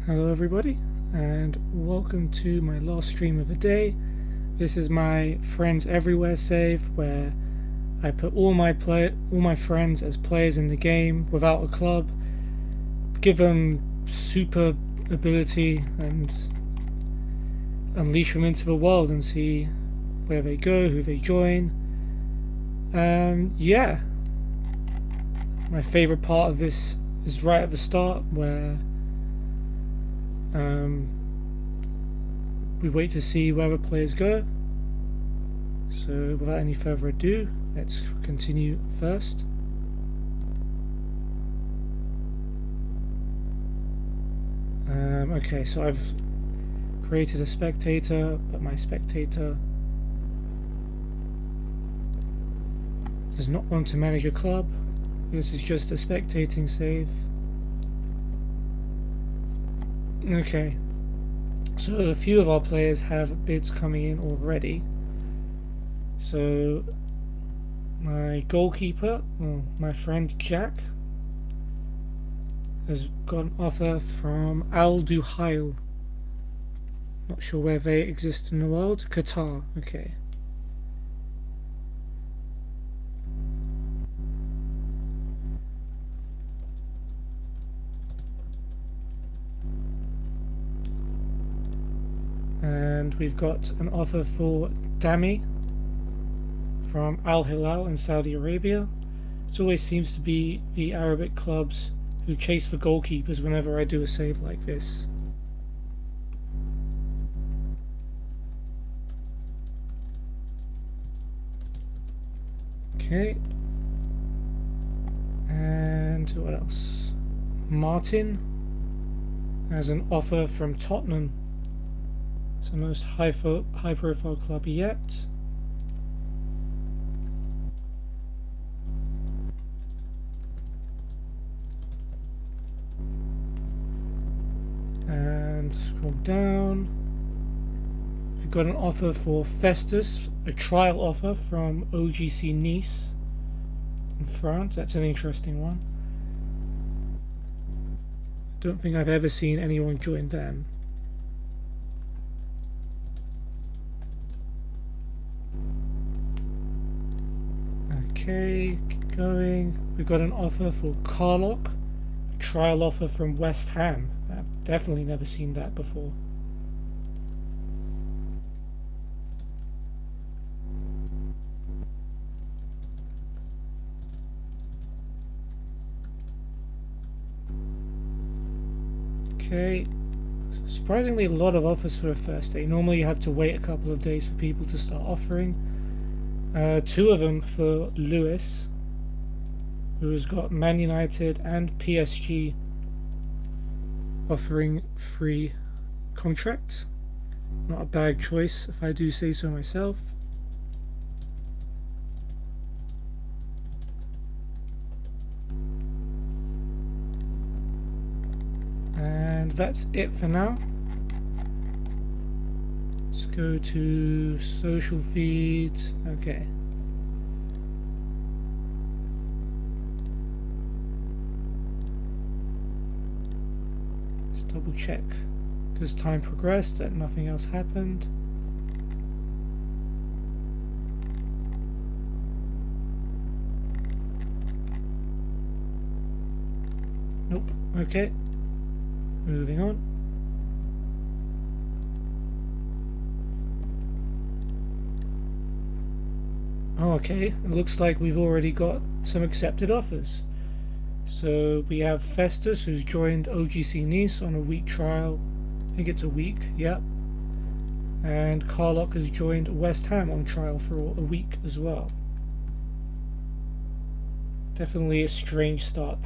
Hello everybody, and welcome to my last stream of the day. This is my Friends Everywhere save, where I put all my friends as players in the game without a club, give them super ability, and unleash them into the world and see where they go, who they join. Yeah, my favourite part of this is right at the start, where we wait to see where the players go. So without any further ado, let's continue first. Okay, so I've created a spectator, but my spectator does not want to manage a club. This is just a spectating save. Okay, so a few of our players have bids coming in already. So my goalkeeper, my friend Jack, has got an offer from Al Duhail. Not sure where they exist in the world. Qatar, okay. And we've got an offer for Dami from Al Hilal in Saudi Arabia. It always seems to be the Arabic clubs who chase for goalkeepers whenever I do a save like this. Okay. And what else? Martin has an offer from Tottenham. It's the most high profile club yet. And scroll down. We've got an offer for Festus, a trial offer from OGC Nice in France. That's an interesting one. Don't think I've ever seen anyone join them. Okay, keep going. We've got an offer for Carlock, a trial offer from West Ham. I've definitely never seen that before. Okay, surprisingly a lot of offers for a first day. Normally you have to wait a couple of days for people to start offering. Two of them for Lewis, who's got Man United and PSG offering free contracts. Not a bad choice, if I do say so myself. And that's it for now. Let's go to social feed. Okay. Let's double check, because time progressed and nothing else happened. Nope. Okay. Moving on. Oh, okay, it looks like we've already got some accepted offers. So we have Festus, who's joined OGC Nice on a week trial. I think it's a week, yeah. And Carlock has joined West Ham on trial for a week as well. Definitely a strange start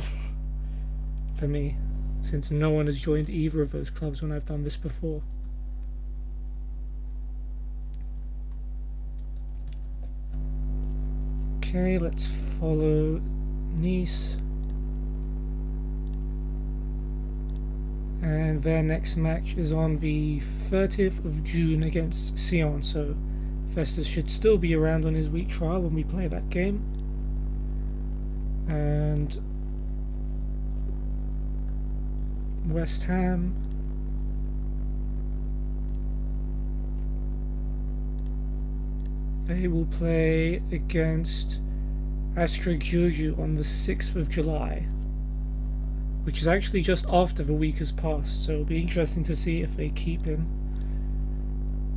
for me, since no one has joined either of those clubs when I've done this before. Okay, let's follow Nice. And their next match is on the 30th of June against Sion, so Festus should still be around on his week trial when we play that game. And West Ham They will play against Astra Giurgiu on the 6th of July, which is actually just after the week has passed, so it'll be interesting to see if they keep him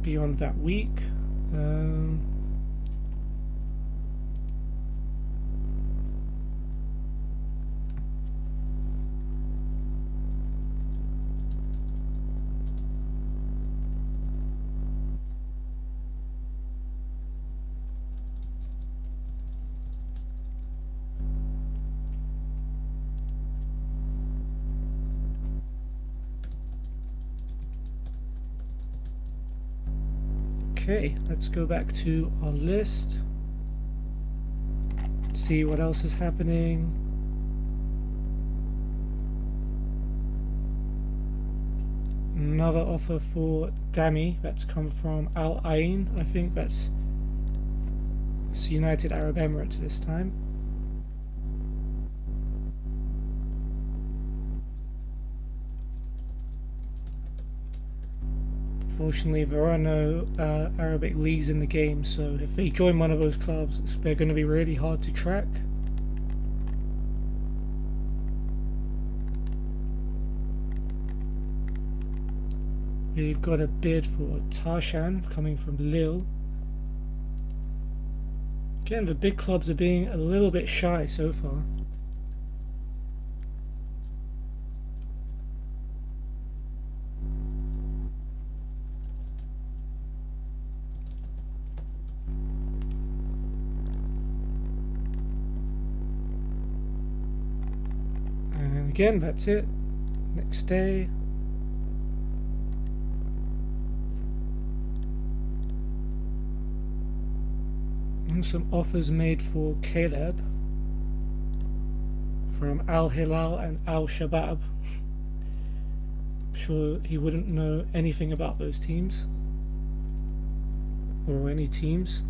beyond that week. Okay, let's go back to our list, see what else is happening. Another offer for Dami that's come from Al Ain. I think that's United Arab Emirates this time. Unfortunately, there are no Arabic leagues in the game, so if they join one of those clubs, they're going to be really hard to track. We've got a bid for Tarshan coming from Lille. Again, the big clubs are being a little bit shy so far. And again, that's it. Next day. Some offers made for Caleb from Al Hilal and Al Shabab. I'm sure he wouldn't know anything about those teams or any teams.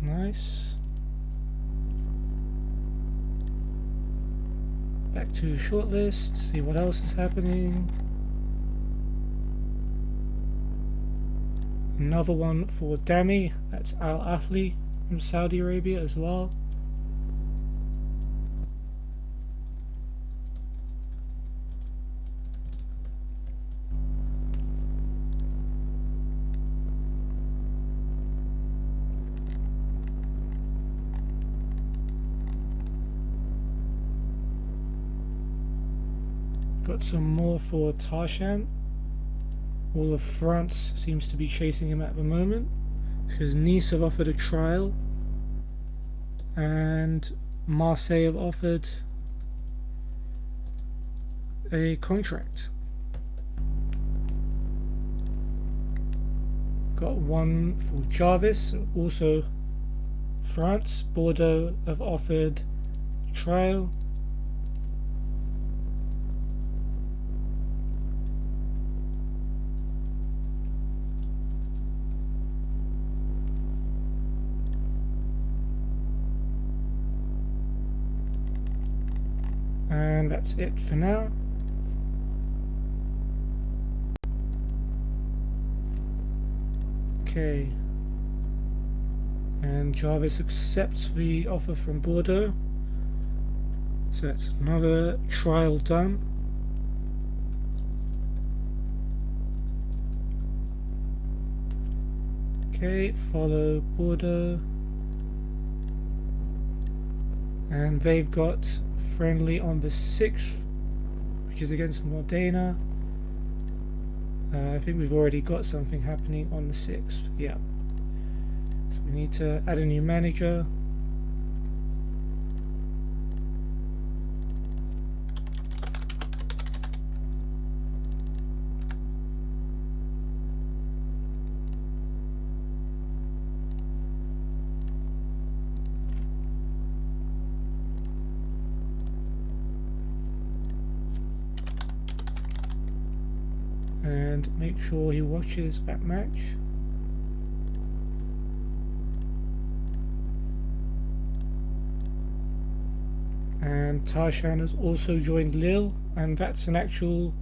Nice. Back to shortlist, see what else is happening. Another one for Dami, that's Al Ahly from Saudi Arabia as well. Got some more for Tarshan. All of France seems to be chasing him at the moment because Nice have offered a trial and Marseille have offered a contract. Got one for Jarvis, also France. Bordeaux have offered trial. And that's it for now. Okay. And Jarvis accepts the offer from Bordeaux. So that's another trial done. Okay, follow Bordeaux. And they've got friendly on the 6th, which is against Modena. I think we've already got something happening on the 6th. Yeah. So we need to add a new manager. And make sure he watches that match. And Tarshan has also joined Lille, and that's an actual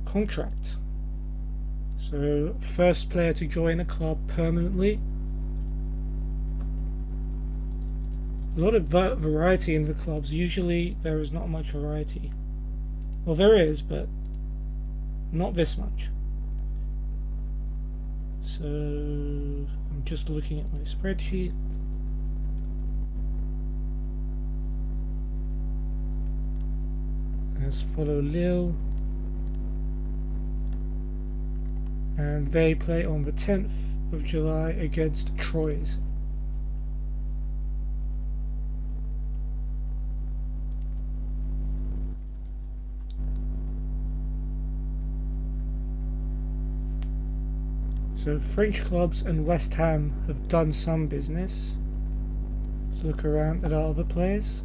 contract. So, first player to join a club permanently. A lot of variety in the clubs. Usually there is not much variety. Well, there is, but not this much. So, I'm just looking at my spreadsheet. Let's follow Lille. And they play on the 10th of July against Troyes. So French clubs and West Ham have done some business. Let's look around at our other players.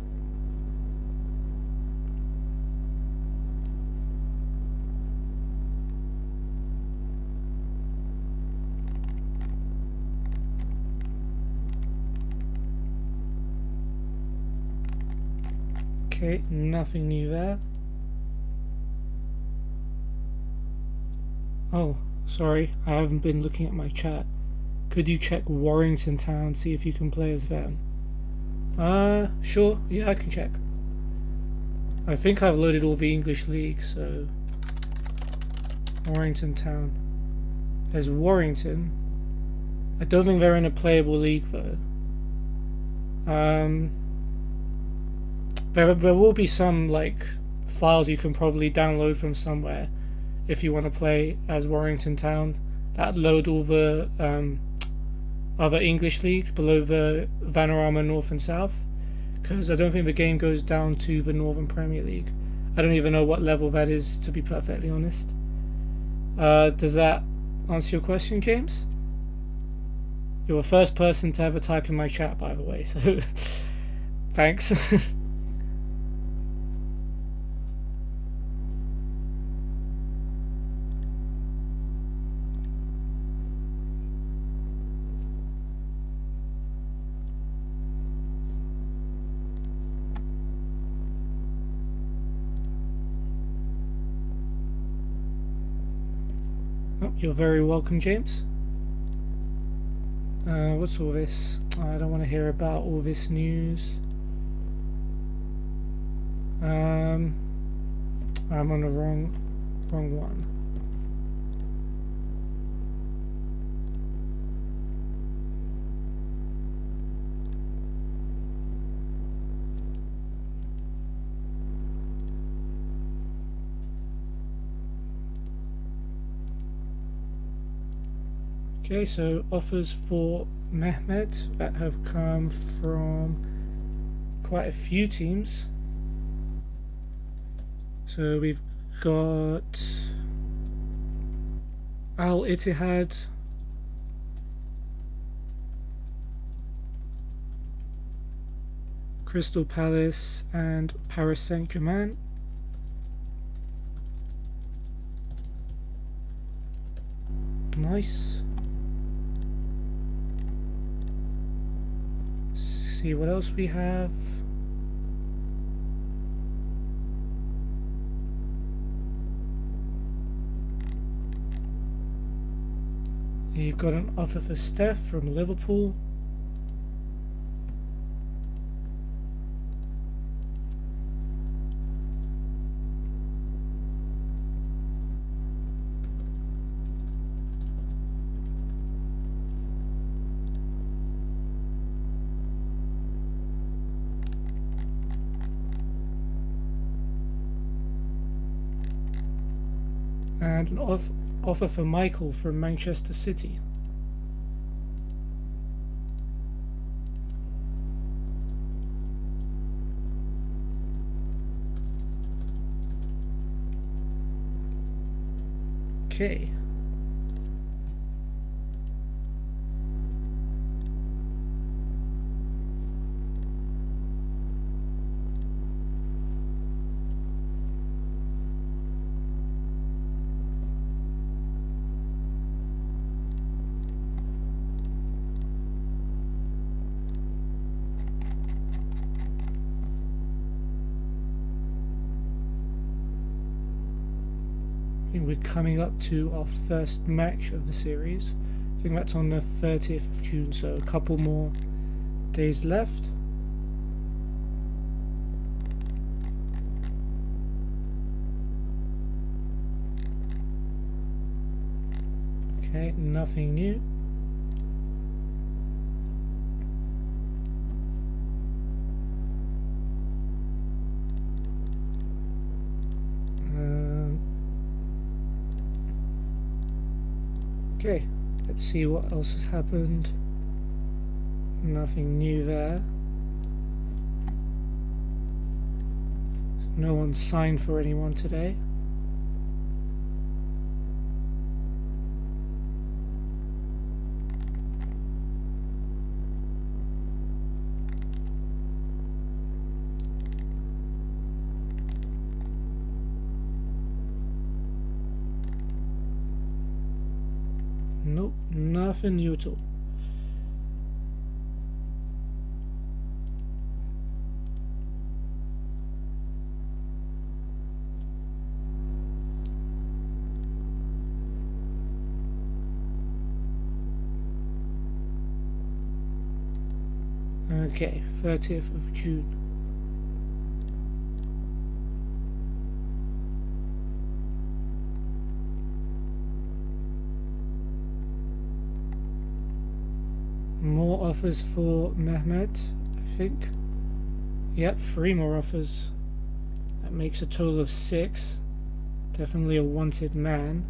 Okay, nothing new there. Oh, sorry, I haven't been looking at my chat. Could you check Warrington Town, see if you can play as them? Sure, yeah, I can check. I think I've loaded all the English leagues, so... Warrington Town. There's Warrington. I don't think they're in a playable league, though. There will be some, like, files you can probably download from somewhere if you want to play as Warrington Town, that load all the other English leagues below the Vanarama North and South, because I don't think the game goes down to the Northern Premier League. I don't even know what level that is, to be perfectly honest. Does that answer your question, James? You're the first person to ever type in my chat, by the way, so thanks. Oh, you're very welcome, James. What's all this? I don't want to hear about all this news. I'm on the wrong one. Okay, so offers for Mehmet that have come from quite a few teams. So we've got Al Ittihad, Crystal Palace, and Paris Saint-Germain. Nice. See what else we have. You've got an offer for Steph from Liverpool. And an offer for Michael from Manchester City. Okay. I think we're coming up to our first match of the series. I think that's on the 30th of June, so a couple more days left. Okay, nothing new. Okay, let's see what else has happened. Nothing new there. No one signed for anyone today. Nope, nothing new at all. Okay, 30th of June. More offers for Mehmet, I think. Yep, 3 more offers. That makes a total of 6. Definitely a wanted man.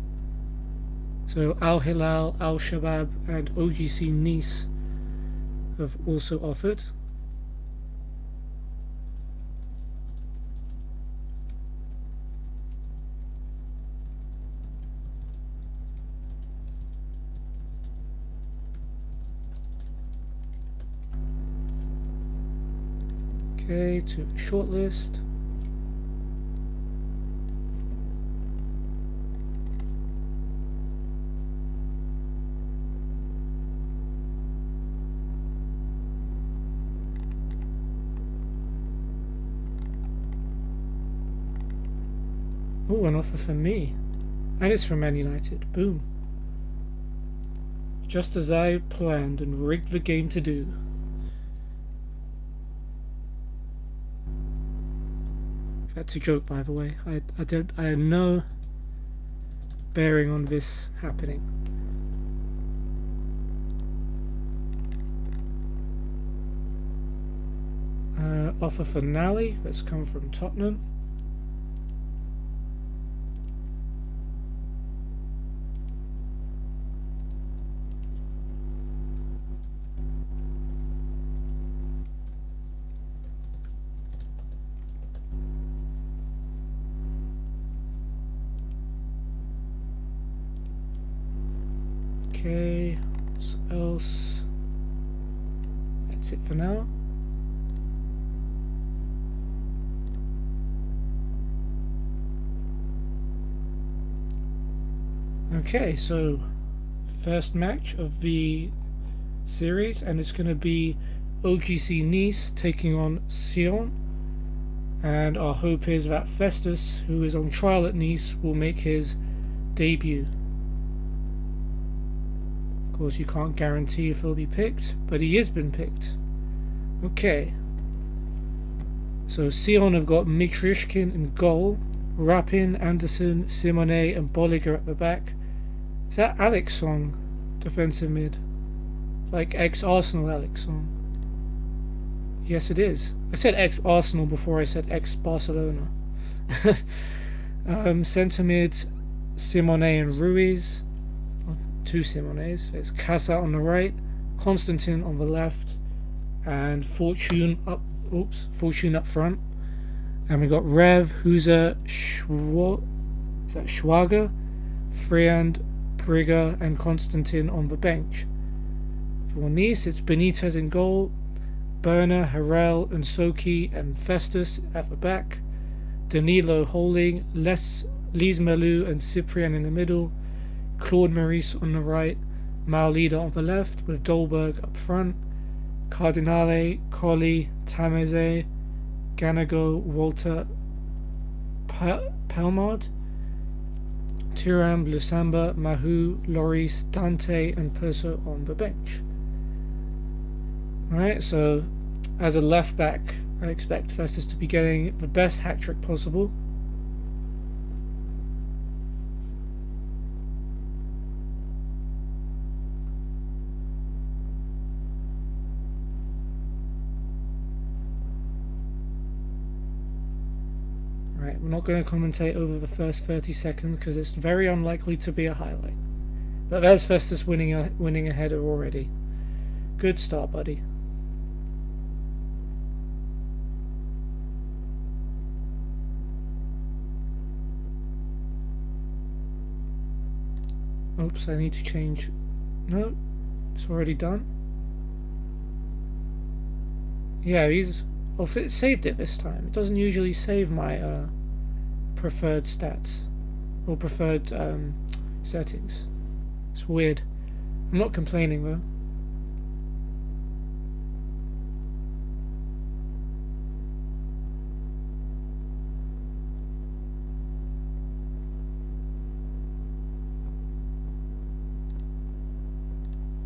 So Al Hilal, Al Shabab, and OGC Nice have also offered. Okay, to shortlist. Oh, an offer for me. And it's from Man United. Boom. Just as I planned and rigged the game to do. That's a joke, by the way. I had no bearing on this happening. Offer for Nally that's come from Tottenham. Okay, what else? That's it for now. Okay, so first match of the series, and it's going to be OGC Nice taking on Sion. And our hope is that Festus, who is on trial at Nice, will make his debut. Of course, you can't guarantee if he'll be picked, but he has been picked. Okay. So Sion have got Mitrishkin in goal, Rapin, Anderson, Simone, and Bolliger at the back. Is that Alex Song, defensive mid? Like ex-Arsenal Alex Song? Yes, it is. I said ex-Arsenal before I said ex-Barcelona. Centre mid, Simone and Ruiz. 2 Simones. There's Casa on the right, Constantin on the left, and Fortune up front. And we got Rev, Huza, Schwager, Friand, Brigger, and Constantin on the bench. For Nice, it's Benitez in goal, Berner, Harel, and Soki, and Festus at the back, Danilo holding, Les Melu and Cyprian in the middle, Claude Maurice on the right, Maolida on the left, with Dolberg up front, Cardinale, Colli, Tameze, Ganago, Walter, Pelmard. Thuram, Lusamba, Mahu, Lloris, Dante and Perso on the bench. Alright, so as a left back, I expect Festus to be getting the best hat-trick possible. Right, we're not going to commentate over the first 30 seconds because it's very unlikely to be a highlight. But there's Festus winning a header already. Good start, buddy. Oops, I need to change. No, it's already done. Yeah, he's... Oh, it saved it this time. It doesn't usually save my preferred stats or preferred settings. It's weird. I'm not complaining though.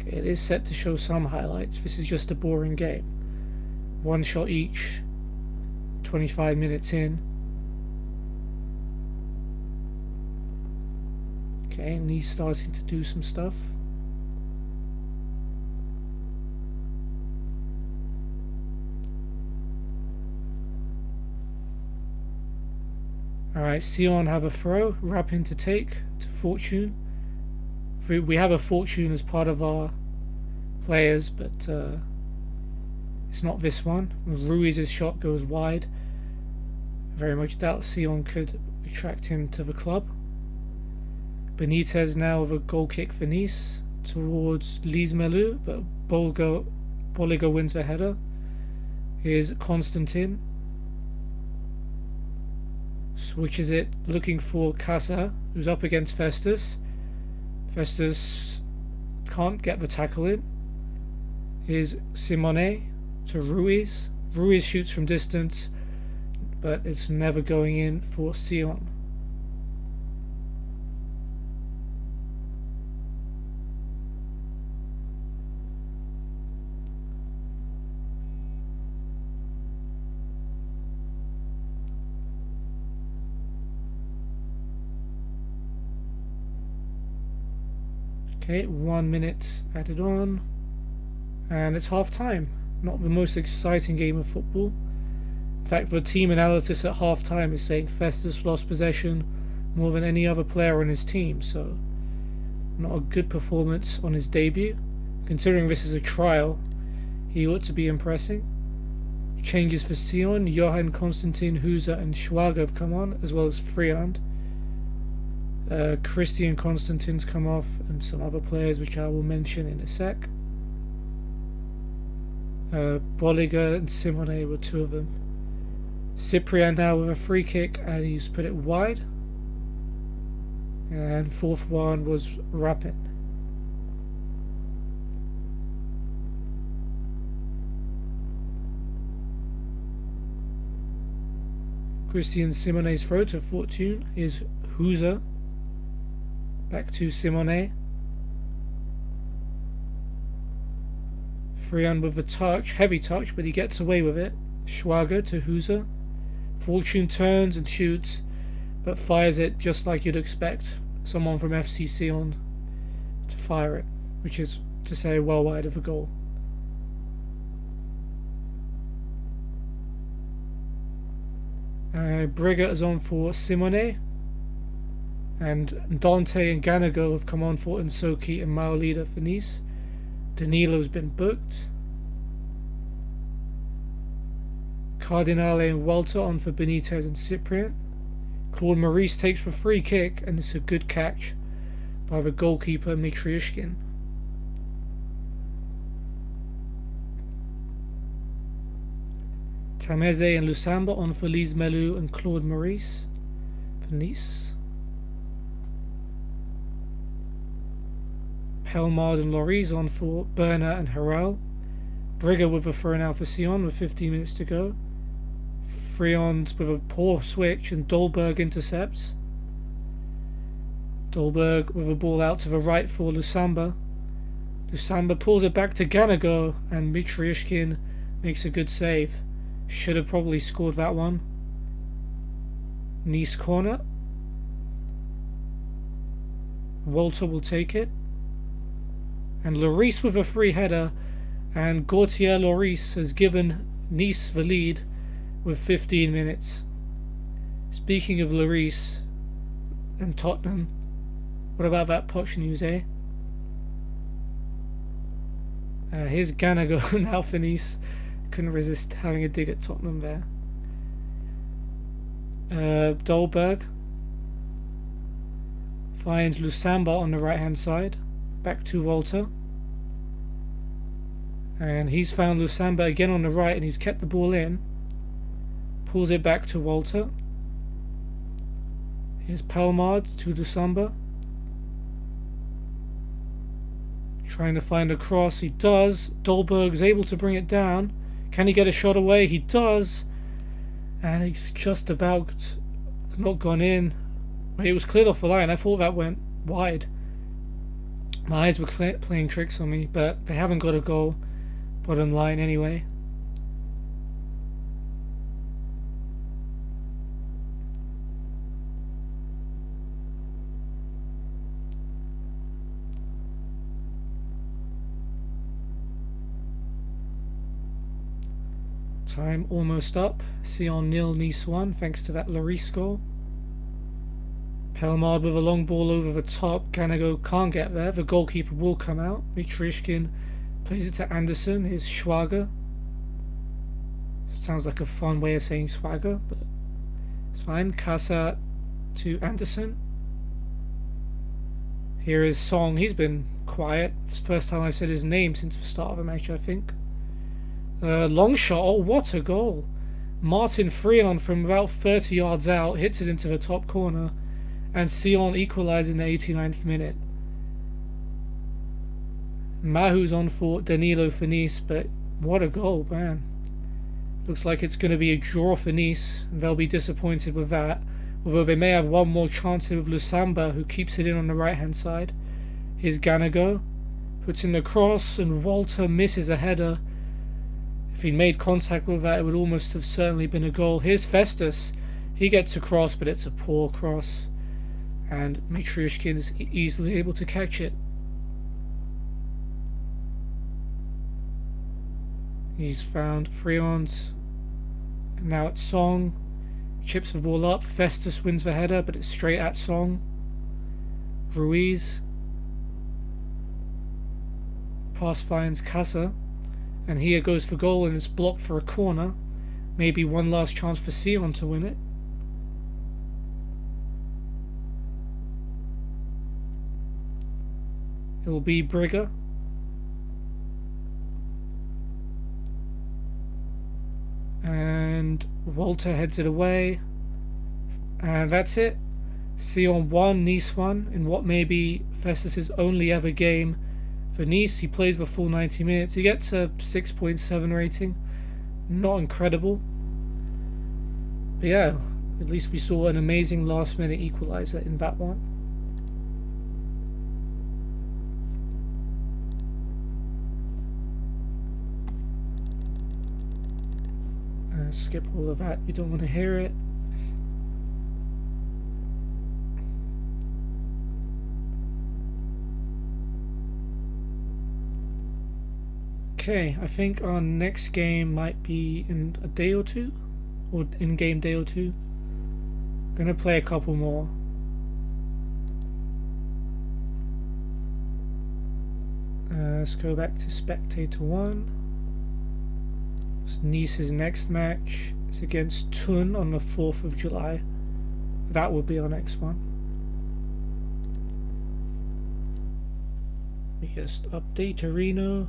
Okay, it is set to show some highlights. This is just a boring game. One shot each, 25 minutes in. Okay, and he's starting to do some stuff. Alright, Sion have a throw, Rapin to take to Fortune. We have a Fortune as part of our players, but it's not this one. Ruiz's shot goes wide. I very much doubt Sion could attract him to the club. Benitez now with a goal kick for Nice towards Lise Melu, but Bolliger wins the header. Here's Constantin. Switches it, looking for Casa, who's up against Festus. Festus can't get the tackle in. Here's Simone to Ruiz. Ruiz shoots from distance, but it's never going in for Sion. Okay, 1 minute added on, and it's half time. Not the most exciting game of football. In fact, the team analysis at half time is saying Festus lost possession more than any other player on his team, so not a good performance on his debut. Considering this is a trial, he ought to be impressing. Changes for Sion, Johan, Konstantin, Huza and Schwager have come on, as well as Friand. Christian Constantin's come off, and some other players which I will mention in a sec. Bolliger and Simone were two of them. Cyprian now with a free kick, and he's put it wide. And fourth one was Rapin. Christian Simone's throw to Fortune is Huza. Back to Simone. Friand with the touch, heavy touch, but he gets away with it. Schwager to Huza. Fortune turns and shoots, but fires it just like you'd expect someone from FC Sion to fire it, which is to say well wide of a goal. Briga is on for Simone, and Dante and Ganago have come on for Nsoki and Maolida for Nice. Danilo's been booked. Cardinale and Walter on for Benitez and Cyprian. Claude Maurice takes the free kick, and it's a good catch by the goalkeeper Mitriushkin. Tameze and Lusamba on for Lise Melu and Claude Maurice for Nice. Pelmard and Lloris on for Berner and Harel. Briga with a throw now for Sion with 15 minutes to go. Friand with a poor switch, and Dolberg intercepts. Dolberg with a ball out to the right for Lusamba. Lusamba pulls it back to Ganago, and Mitrishkin makes a good save. Should have probably scored that one. Nice corner. Walter will take it. And Lloris with a free header. And Gautier Lloris has given Nice the lead with 15 minutes. Speaking of Lloris and Tottenham, what about that Poch news, eh? Here's Ganago now for Nice. Couldn't resist having a dig at Tottenham there. Dolberg finds Lusamba on the right hand side. Back to Walter. And he's found Lusamba again on the right, and he's kept the ball in. Pulls it back to Walter. Here's Pelmard to Lusamba. Trying to find a cross. He does. Dolberg's able to bring it down. Can he get a shot away? He does. And it's just about not gone in. It was cleared off the line. I thought that went wide. My eyes were playing tricks on me, but they haven't got a goal. Bottom line anyway. Time almost up. Sion 0, Nice 1, thanks to that Lloris goal. Pelmard with a long ball over the top. Ganago can't get there. The goalkeeper will come out. Mitrishkin plays it to Anderson. Here's Schwager. Sounds like a fun way of saying swagger, but it's fine. Casa to Anderson. Here is Song. He's been quiet. It's the first time I've said his name since the start of the match, I think. Long shot. Oh, what a goal. Martin Freon from about 30 yards out hits it into the top corner, and Sion equalises in the 89th minute. Mahu's on for Danilo for Nice, but what a goal, man. Looks like it's going to be a draw for Nice, and they'll be disappointed with that, although they may have one more chance with Lusamba, who keeps it in on the right hand side. Here's Ganago, puts in the cross, and Walter misses a header. If he'd made contact with that, it would almost have certainly been a goal. Here's Festus. He gets a cross, but it's a poor cross, and Mitrishkin is easily able to catch it. He's found Freons. Now it's Song. Chips the ball up. Festus wins the header, but it's straight at Song. Ruiz. Pass finds Casa. And here goes for goal, and it's blocked for a corner. Maybe one last chance for Sion to win it. It will be Brigger. And Walter heads it away. And that's it. Sion 1, Nice 1, in what may be Festus' only ever game for Nice. He plays the full 90 minutes. He gets a 6.7 rating. Not incredible. But yeah, at least we saw an amazing last minute equaliser in that one. Skip all of that, you don't want to hear it. Okay, I think our next game might be in a day or two, or in-game day or two. Gonna play a couple more. Let's go back to Spectator 1. Nice's next match is against Thun on the 4th of July. That will be our next one. We just update Torino.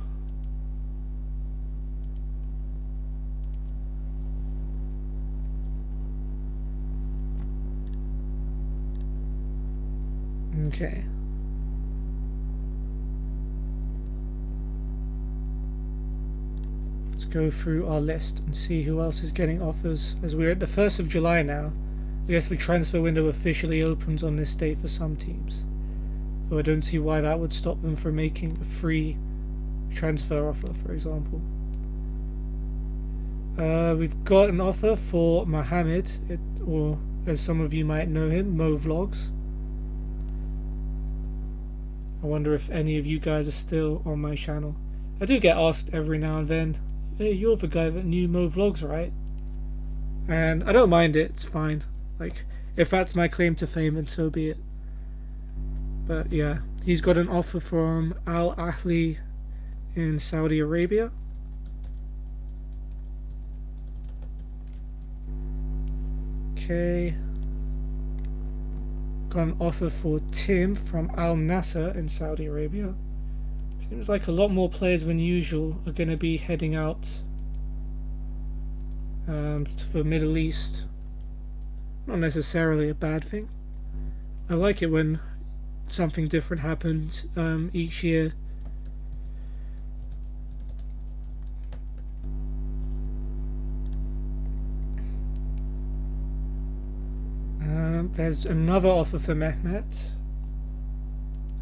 Okay. Let's go through our list and see who else is getting offers. As we're at the 1st of July now, I guess the transfer window officially opens on this date for some teams. Though I don't see why that would stop them from making a free transfer offer, for example. We've got an offer for Mohammed, or as some of you might know him, Mo Vlogs. I wonder if any of you guys are still on my channel. I do get asked every now and then, hey, you're the guy that knew Mo Vlogs, right? And I don't mind it, it's fine. Like, if that's my claim to fame, then so be it. But yeah, he's got an offer from Al Ahly in Saudi Arabia. Okay. Got an offer for Tim from Al Nassr in Saudi Arabia. Seems like a lot more players than usual are going to be heading out to the Middle East. Not necessarily a bad thing. I like it when something different happens each year. There's another offer for Mehmet.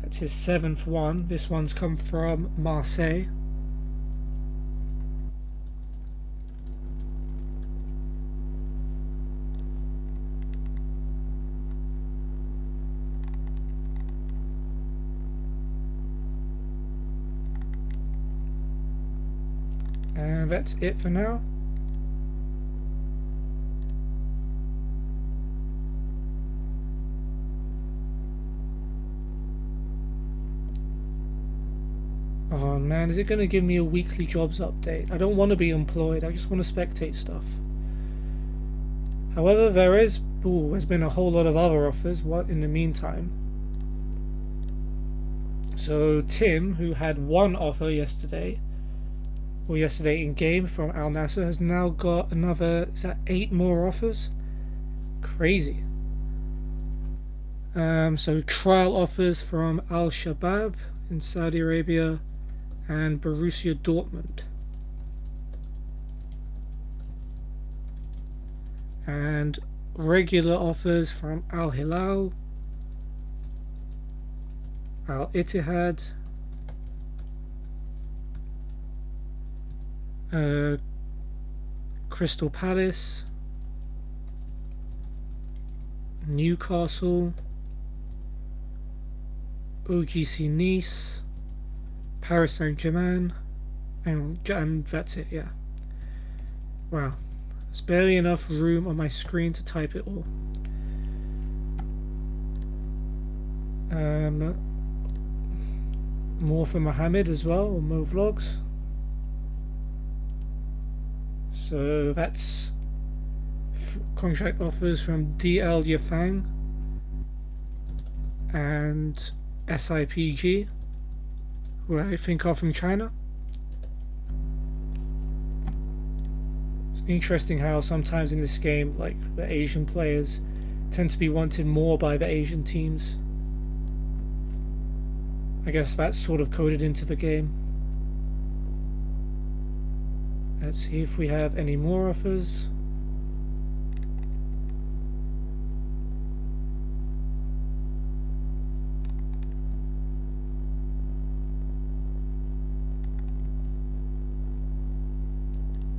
That's his 7th one. This one's come from Marseille. And that's it for now. Oh man, is it going to give me a weekly jobs update? I don't want to be employed, I just want to spectate stuff. However, there's been a whole lot of other offers in the meantime. So Tim, who had one offer yesterday in game from Al Nassr, has now got another, is that 8 more offers? Crazy. So trial offers from Al Shabab in Saudi Arabia and Borussia Dortmund. And regular offers from Al Hilal, Al Ittihad, Crystal Palace, Newcastle, OGC Nice, Paris Saint-Germain, and that's it, yeah. Wow. There's barely enough room on my screen to type it all. More for Mohammed as well, or Mo Vlogs. So that's contract offers from DL Yafang and SIPG, who I think are from China. It's interesting how sometimes in this game, like, the Asian players tend to be wanted more by the Asian teams. I guess that's sort of coded into the game. Let's see if we have any more offers.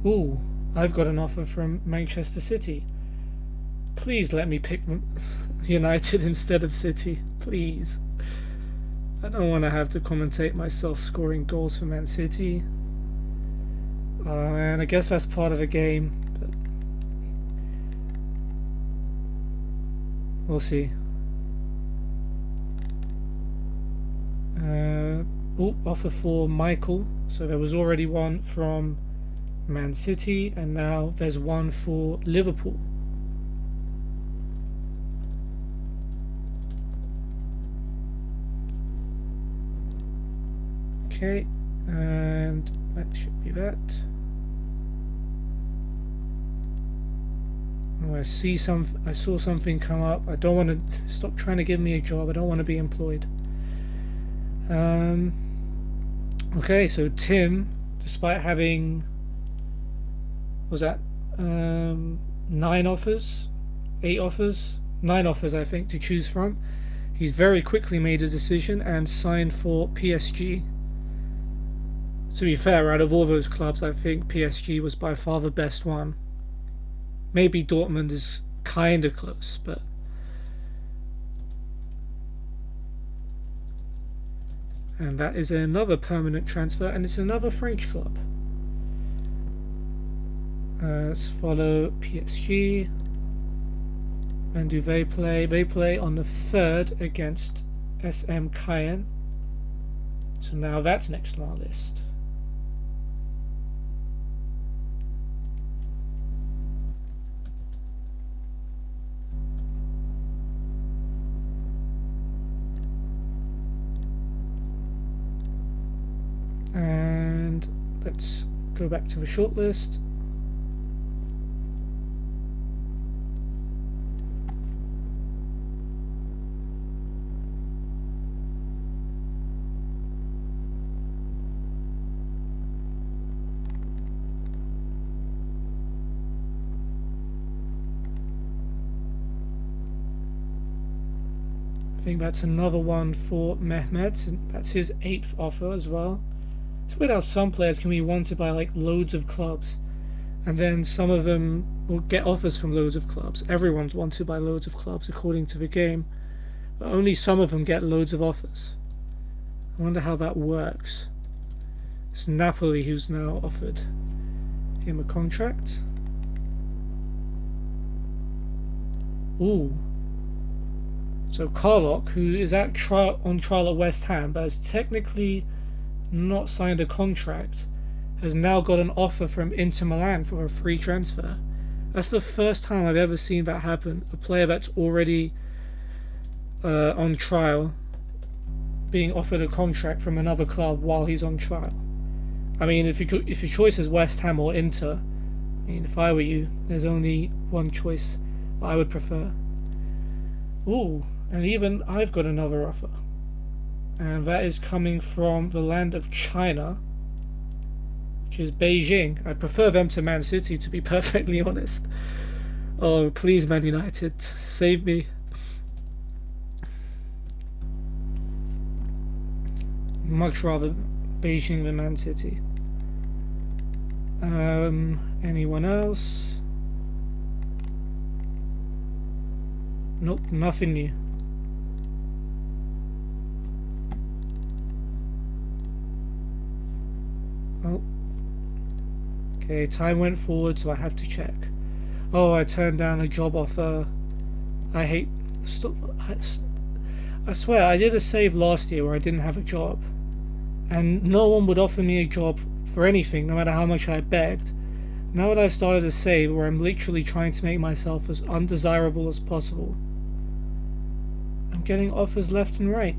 Ooh, I've got an offer from Manchester City. Please let me pick United instead of City, please. I don't want to have to commentate myself scoring goals for Man City. And I guess that's part of the game, but we'll see. Offer for Michael. So there was already one from Man City, and now there's one for Liverpool. Okay, and that should be that. Oh, I saw something come up. I don't want to stop trying to give me a job. I don't want to be employed. Okay, so Tim, despite having, was that 9 offers, 8 offers, 9 offers I think to choose from, he's very quickly made a decision and signed for PSG. To be fair, out of all those clubs, I think PSG was by far the best one. Maybe Dortmund is kind of close, but... And that is another permanent transfer, and it's another French club. Let's follow PSG. And do they play? They play on the 3rd against SM Cayenne. So now that's next on our list. And let's go back to the shortlist. I think that's another one for Mehmet, and that's his 8th offer as well. It's weird how some players can be wanted by like loads of clubs, and then some of them will get offers from loads of clubs. Everyone's wanted by loads of clubs according to the game, but only some of them get loads of offers. I wonder how that works. It's Napoli who's now offered him a contract. Ooh. So Carlock, who is on trial at West Ham, but has technically not signed a contract, has now got an offer from Inter Milan for a free transfer. That's the first time I've ever seen that happen. A player that's already on trial being offered a contract from another club while he's on trial. I mean, if your choice is West Ham or Inter, I mean, if I were you, there's only one choice I would prefer. Ooh, and even I've got another offer. And that is coming from the land of China, which is Beijing. I prefer them to Man City, to be perfectly honest. Oh, please, Man United, save me. Much rather Beijing than Man City. Anyone else? Nope, nothing new. Oh. Okay, time went forward, so I have to check. Oh, I turned down a job offer. I hate... I swear, I did a save last year where I didn't have a job. And no one would offer me a job for anything, no matter how much I begged. Now that I've started a save where I'm literally trying to make myself as undesirable as possible, I'm getting offers left and right.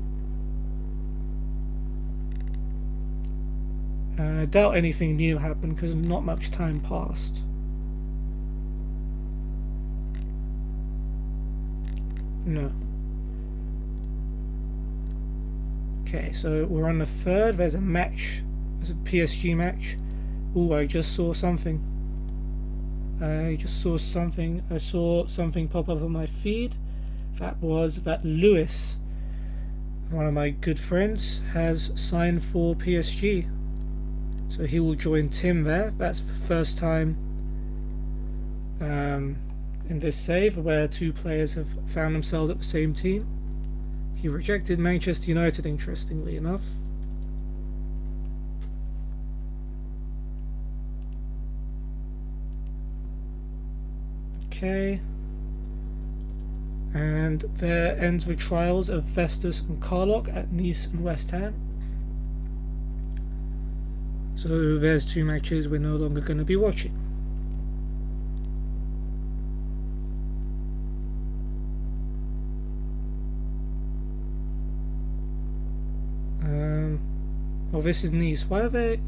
I doubt anything new happened because not much time passed. No. Okay, so we're on the 3rd. There's a match. There's a PSG match. Ooh, I just saw something. I saw something pop up on my feed. That was that Lewis, one of my good friends, has signed for PSG. So he will join Tim there. That's the first time in this save where two players have found themselves at the same team. He rejected Manchester United, interestingly enough. Okay. And there ends the trials of Festus and Carlock at Nice and West Ham. So there's two matches we're no longer going to be watching. Oh, this is Nice. Why are they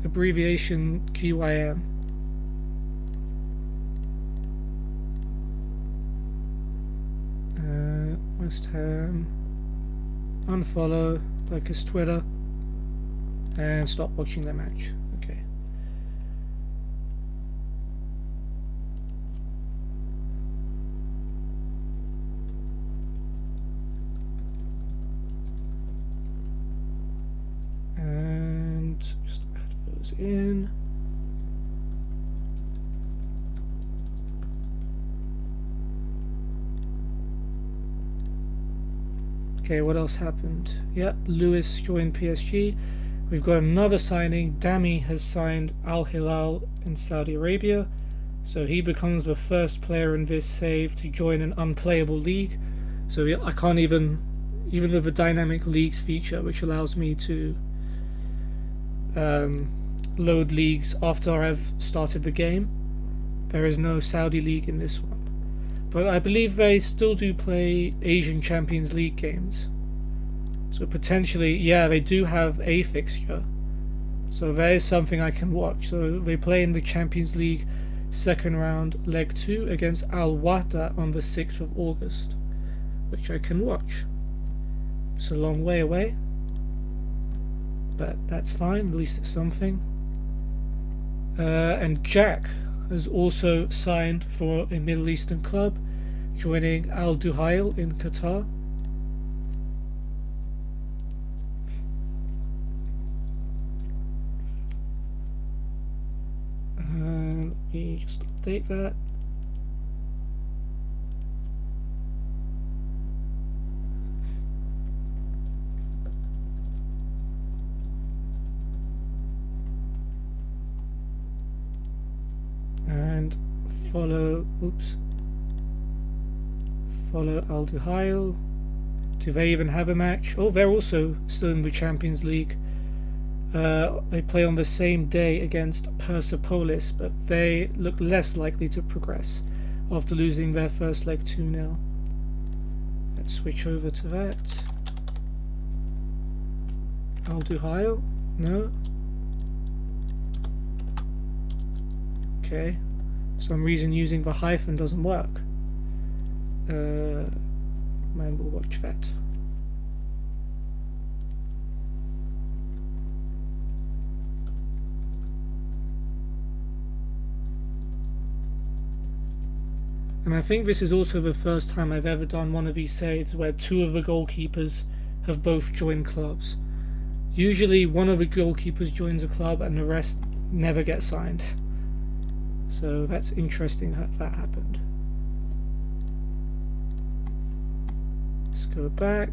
abbreviation GYM? West Ham. Unfollow, like his Twitter, and stop watching the match. Okay. in. Okay, what else happened? Yep, Lewis joined PSG. We've got another signing. Dami has signed Al Hilal in Saudi Arabia. So he becomes the first player in this save to join an unplayable league. So I can't even with the dynamic leagues feature, which allows me to load leagues after I've started the game, there is no Saudi league in this one. But I believe they still do play Asian Champions League games. So potentially, yeah, they do have a fixture. So there is something I can watch. So they play in the Champions League second round, leg 2 against Al Wahda on the 6th of August, which I can watch. It's a long way away, but that's fine, at least it's something. And Jack has also signed for a Middle Eastern club, joining Al Duhail in Qatar. Let me just update that. And follow Al Duhail. Do they even have a match? Oh, they're also still in the Champions League. They play on the same day against Persepolis, but they look less likely to progress after losing their first leg 2-0. Let's switch over to that. Al Duhail? No? Okay. For some reason using the hyphen doesn't work. Man, we'll watch that. And I think this is also the first time I've ever done one of these saves where 2 of the goalkeepers have both joined clubs. Usually one of the goalkeepers joins a club and the rest never get signed. So that's interesting that that happened. Let's go back.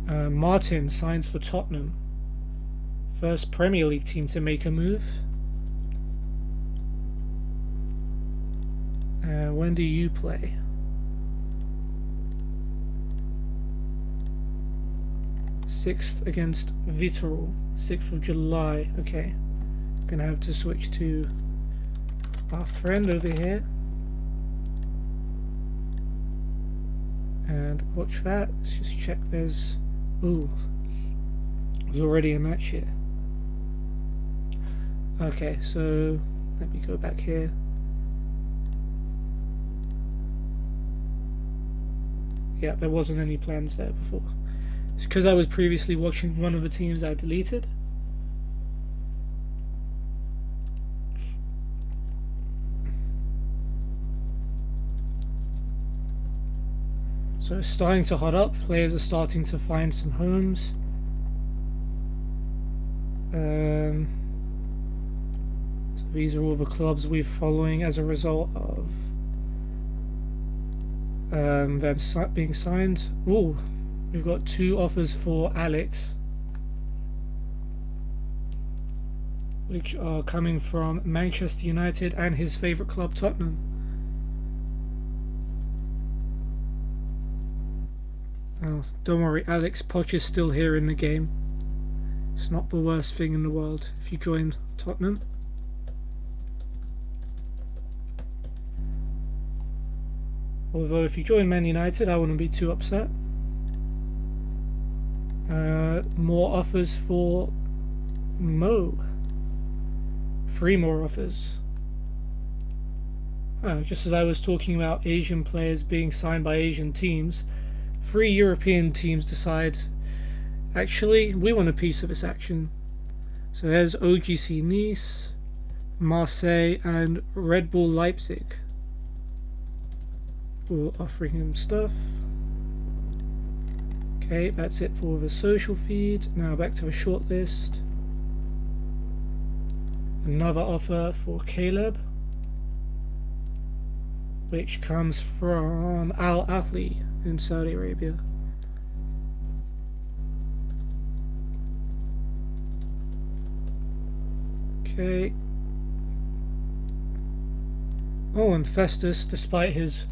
Martin signs for Tottenham. First Premier League team to make a move. When do you play? 6th against Vitorul. 6th of July. Okay. Gonna have to switch to our friend over here. And watch that. Let's just check there's... Ooh. There's already a match here. Okay, so let me go back here. Yeah, there wasn't any plans there before. It's because I was previously watching one of the teams I deleted. So it's starting to hot up. Players are starting to find some homes. So these are all the clubs we're following as a result of them being signed. Ooh, we've got 2 offers for Alex, which are coming from Manchester United and his favourite club, Tottenham. Oh, don't worry, Alex, Poch is still here in the game. It's not the worst thing in the world if you join Tottenham. Although if you join Man United, I wouldn't be too upset. More offers for Mo. 3 more offers. Just as I was talking about Asian players being signed by Asian teams, 3 European teams decide, actually, we want a piece of this action. So there's OGC Nice, Marseille, and Red Bull Leipzig. We're offering him stuff. Okay, that's it for the social feed. Now back to the shortlist. Another offer for Caleb, which comes from Al Ahly in Saudi Arabia. Okay. Oh, and Festus, despite his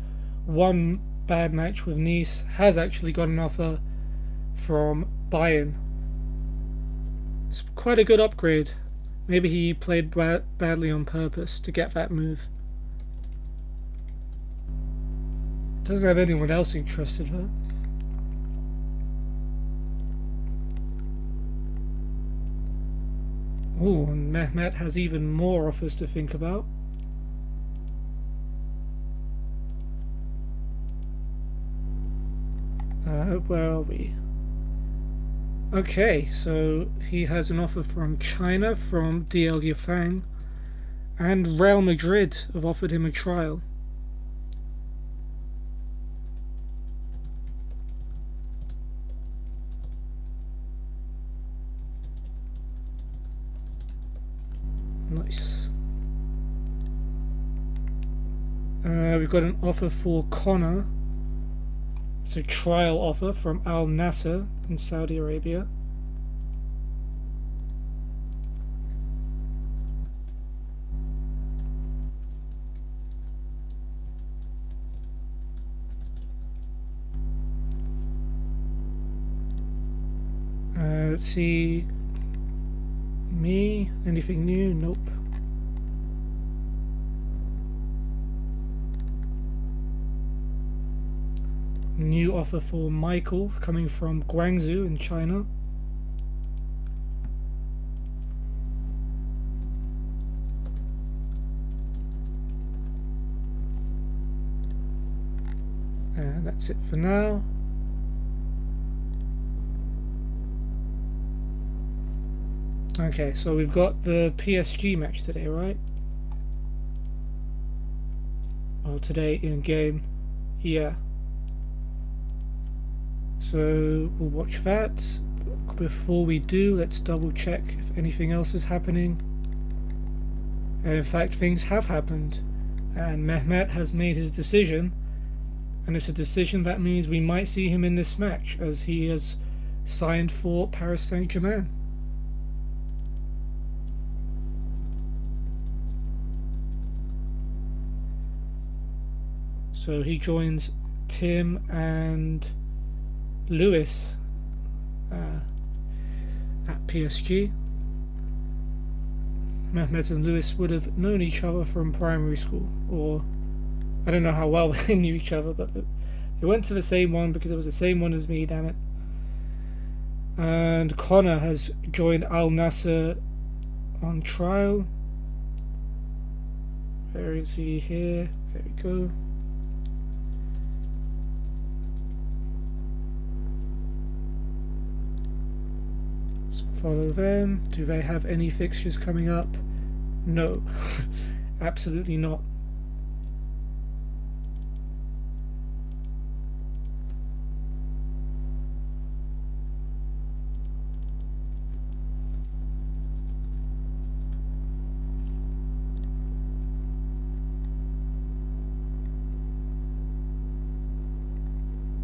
one bad match with Nice, has actually got an offer from Bayern. It's quite a good upgrade. Maybe he played badly on purpose to get that move. Doesn't have anyone else interested though. Oh, and Mehmet has even more offers to think about. Where are we? Okay, so he has an offer from China, from DL Yifang, and Real Madrid have offered him a trial. Nice. We've got an offer for Connor. It's a trial offer from Al Nasser in Saudi Arabia. Let's see. Me? Anything new? Nope. New offer for Michael coming from Guangzhou in China. And that's it for now. Okay, so we've got the PSG match today, right? Oh, today in game. Yeah. So we'll watch that. Before we do, let's double check if anything else is happening. And in fact, things have happened, and Mehmet has made his decision, and it's a decision that means we might see him in this match, as he has signed for Paris Saint-Germain. So he joins Tim and Lewis at PSG. Mehmet and Lewis would have known each other from primary school, or I don't know how well they knew each other, but they went to the same one because it was the same one as me, damn it. And Connor has joined Al Nasser on trial. Where is he? Here. There we go. Follow them. Do they have any fixtures coming up? No. Absolutely not.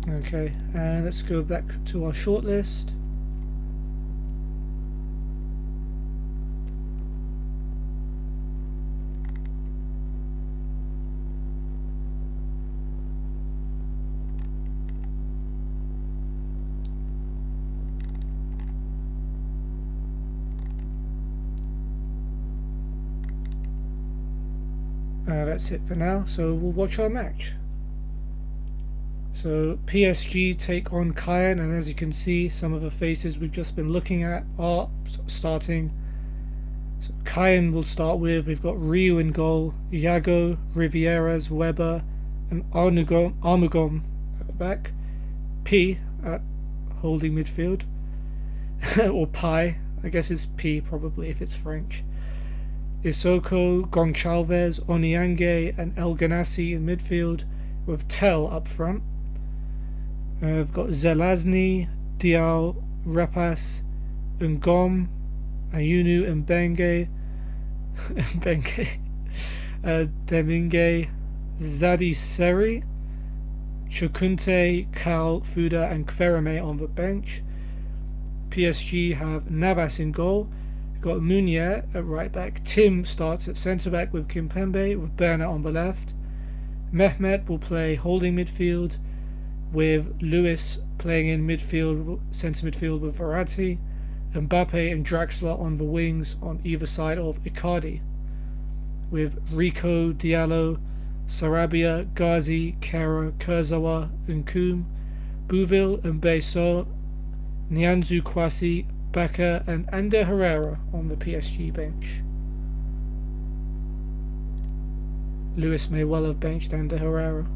Okay, and let's go back to our shortlist. That's it for now, so we'll watch our match. So PSG take on Cayenne, and as you can see, some of the faces we've just been looking at are starting. So Cayenne will start with, we've got Ryu in goal, Iago, Rivieras, Weber, and Armugom at the back. P at holding midfield, or Pi, I guess it's P probably if it's French. Isoko, Goncalves, Oniange, and El Ganassi in midfield, with Tel up front. We've got Zelazny, Diao, Repas, Ngom, Ayunu, Mbenge, Deminge, Zadi Seri, Chukunte, Kal, Fuda and Kverame on the bench. PSG have Navas in goal. We've got Munier at right back. Tim starts at centre back with Kimpembe, with Bernat on the left. Mehmet will play holding midfield, with Lewis playing in midfield, centre midfield with Verratti. Mbappe and Draxler on the wings on either side of Icardi, with Rico, Diallo, Sarabia, Ghazi, Kara, Kurzawa, Nkum, Bouville, Mbeso, Nianzou Kwasi, Baka and Ander Herrera on the PSG bench. Lewis may well have benched Ander Herrera.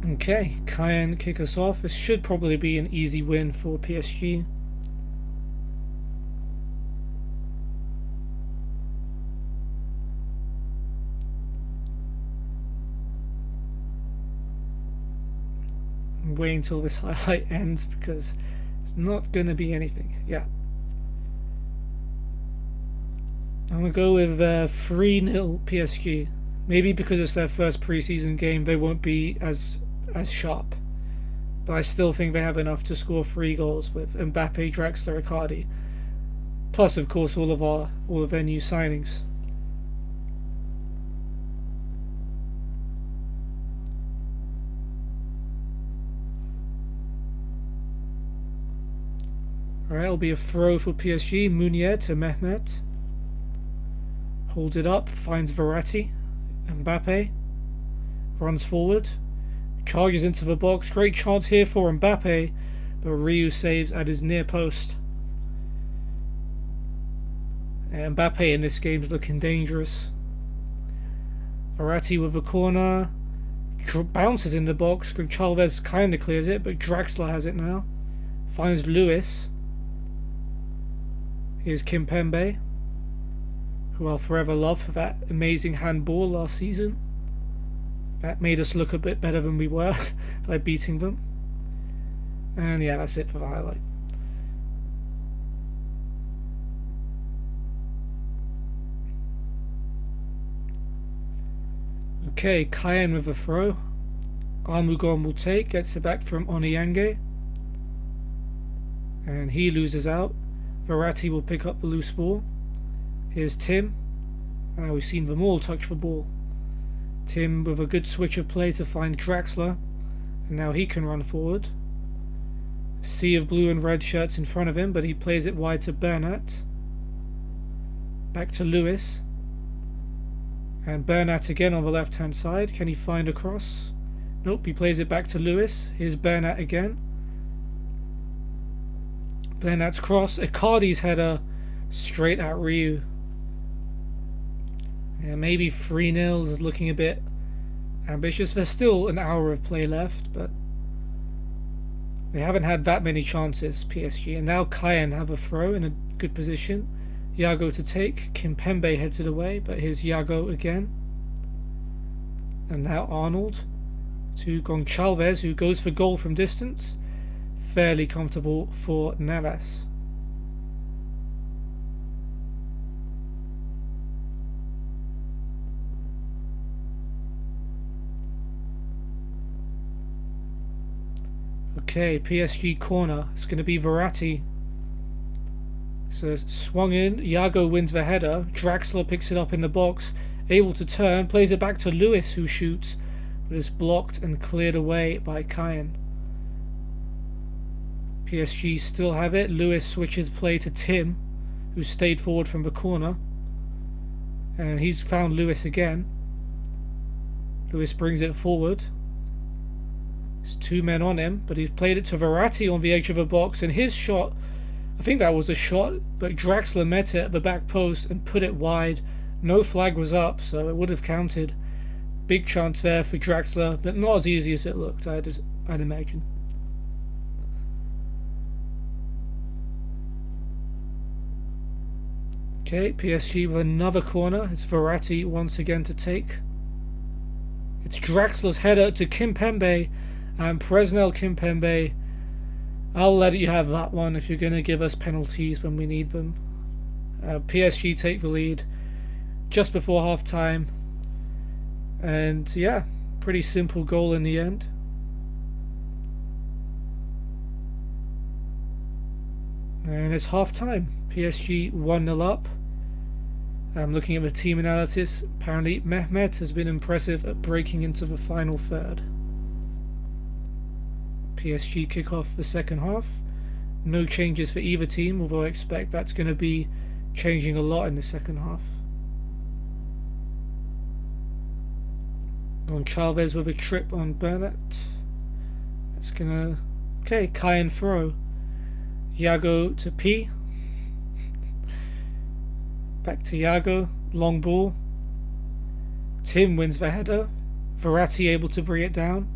Okay, Cayenne kick us off. This should probably be an easy win for PSG. I'm waiting until this highlight ends because it's not going to be anything. Yeah. I'm going to go with 3-0 PSG. Maybe because it's their first preseason game, they won't be as sharp. But I still think they have enough to score 3 goals with Mbappe, Draxler, Icardi. Plus, of course, all of their new signings. Alright, it'll be a throw for PSG. Munier to Mehmet. Holds it up, finds Verratti. Mbappe runs forward, charges into the box. Great chance here for Mbappe, but Ryu saves at his near post. And Mbappe in this game is looking dangerous. Verratti with the corner, bounces in the box. Chalves kind of clears it, but Draxler has it now. Finds Lewis. Here's Kimpembe, who I'll forever love for that amazing handball last season. That made us look a bit better than we were by beating them. And yeah, that's it for the highlight. Okay, Cayenne with a throw. Armugon will take, gets it back from Oniyange. And he loses out. Verratti will pick up the loose ball. Here's Tim. We've seen them all touch the ball. Tim with a good switch of play to find Draxler. And now he can run forward. Sea of blue and red shirts in front of him, but he plays it wide to Bernat. Back to Lewis. And Bernat again on the left hand side. Can he find a cross? Nope, he plays it back to Lewis. Here's Bernat again. Bernat's cross. Icardi's header straight at Ryu. Yeah, maybe 3-0 is looking a bit ambitious. There's still an hour of play left, but they haven't had that many chances, PSG. And now Cayenne have a throw in a good position. Iago to take. Kimpembe heads it away, but here's Iago again. And now Arnold to Goncalves, who goes for goal from distance. Fairly comfortable for Navas. Okay, PSG corner. It's going to be Verratti. So swung in. Iago wins the header. Draxler picks it up in the box. Able to turn. Plays it back to Lewis, who shoots. But is blocked and cleared away by Cayenne. PSG still have it. Lewis switches play to Tim, who stayed forward from the corner. And he's found Lewis again. Lewis brings it forward. There's 2 men on him, but he's played it to Verratti on the edge of the box, and his shot, I think that was a shot, but Draxler met it at the back post and put it wide. No flag was up, so it would have counted. Big chance there for Draxler, but not as easy as it looked, I'd imagine. Okay, PSG with another corner. It's Verratti once again to take. It's Draxler's header to Kimpembe, and Presnel Kimpembe. I'll let you have that one if you're going to give us penalties when we need them. PSG take the lead just before half time. And yeah, pretty simple goal in the end. And it's half time. PSG 1-0 up. I'm looking at the team analysis. Apparently Mehmet has been impressive at breaking into the final third. PSG kick off the second half. No changes for either team, although I expect that's going to be changing a lot in the second half. On Chavez with a trip on Bernat. That's gonna... Okay, Kai and throw. Iago to P. Back to Iago. Long ball. Tim wins the header. Verratti able to bring it down.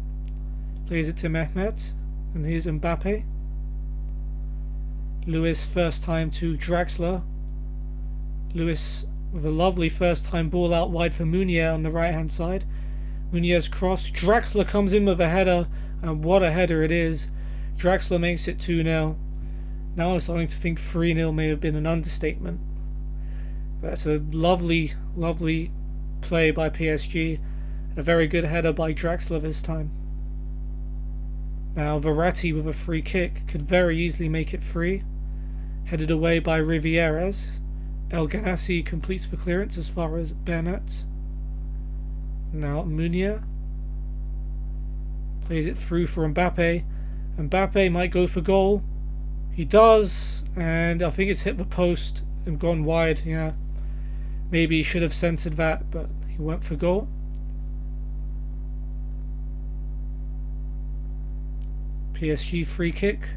Plays it to Mehmet. And here's Mbappe. Lewis first time to Draxler. Lewis with a lovely first time ball out wide for Meunier on the right hand side. Meunier's cross. Draxler comes in with a header, and what a header it is. Draxler makes it 2-0. Now I'm starting to think 3-0 may have been an understatement. But that's a lovely, lovely play by PSG. And a very good header by Draxler this time. Now Verratti with a free kick could very easily make it 3. Headed away by Rivieres. El Ganassi completes the clearance as far as Bernat. Now Meunier plays it through for Mbappe. Mbappe might go for goal. He does, and I think it's hit the post and gone wide. Yeah, maybe he should have censored that, but he went for goal. PSG free kick.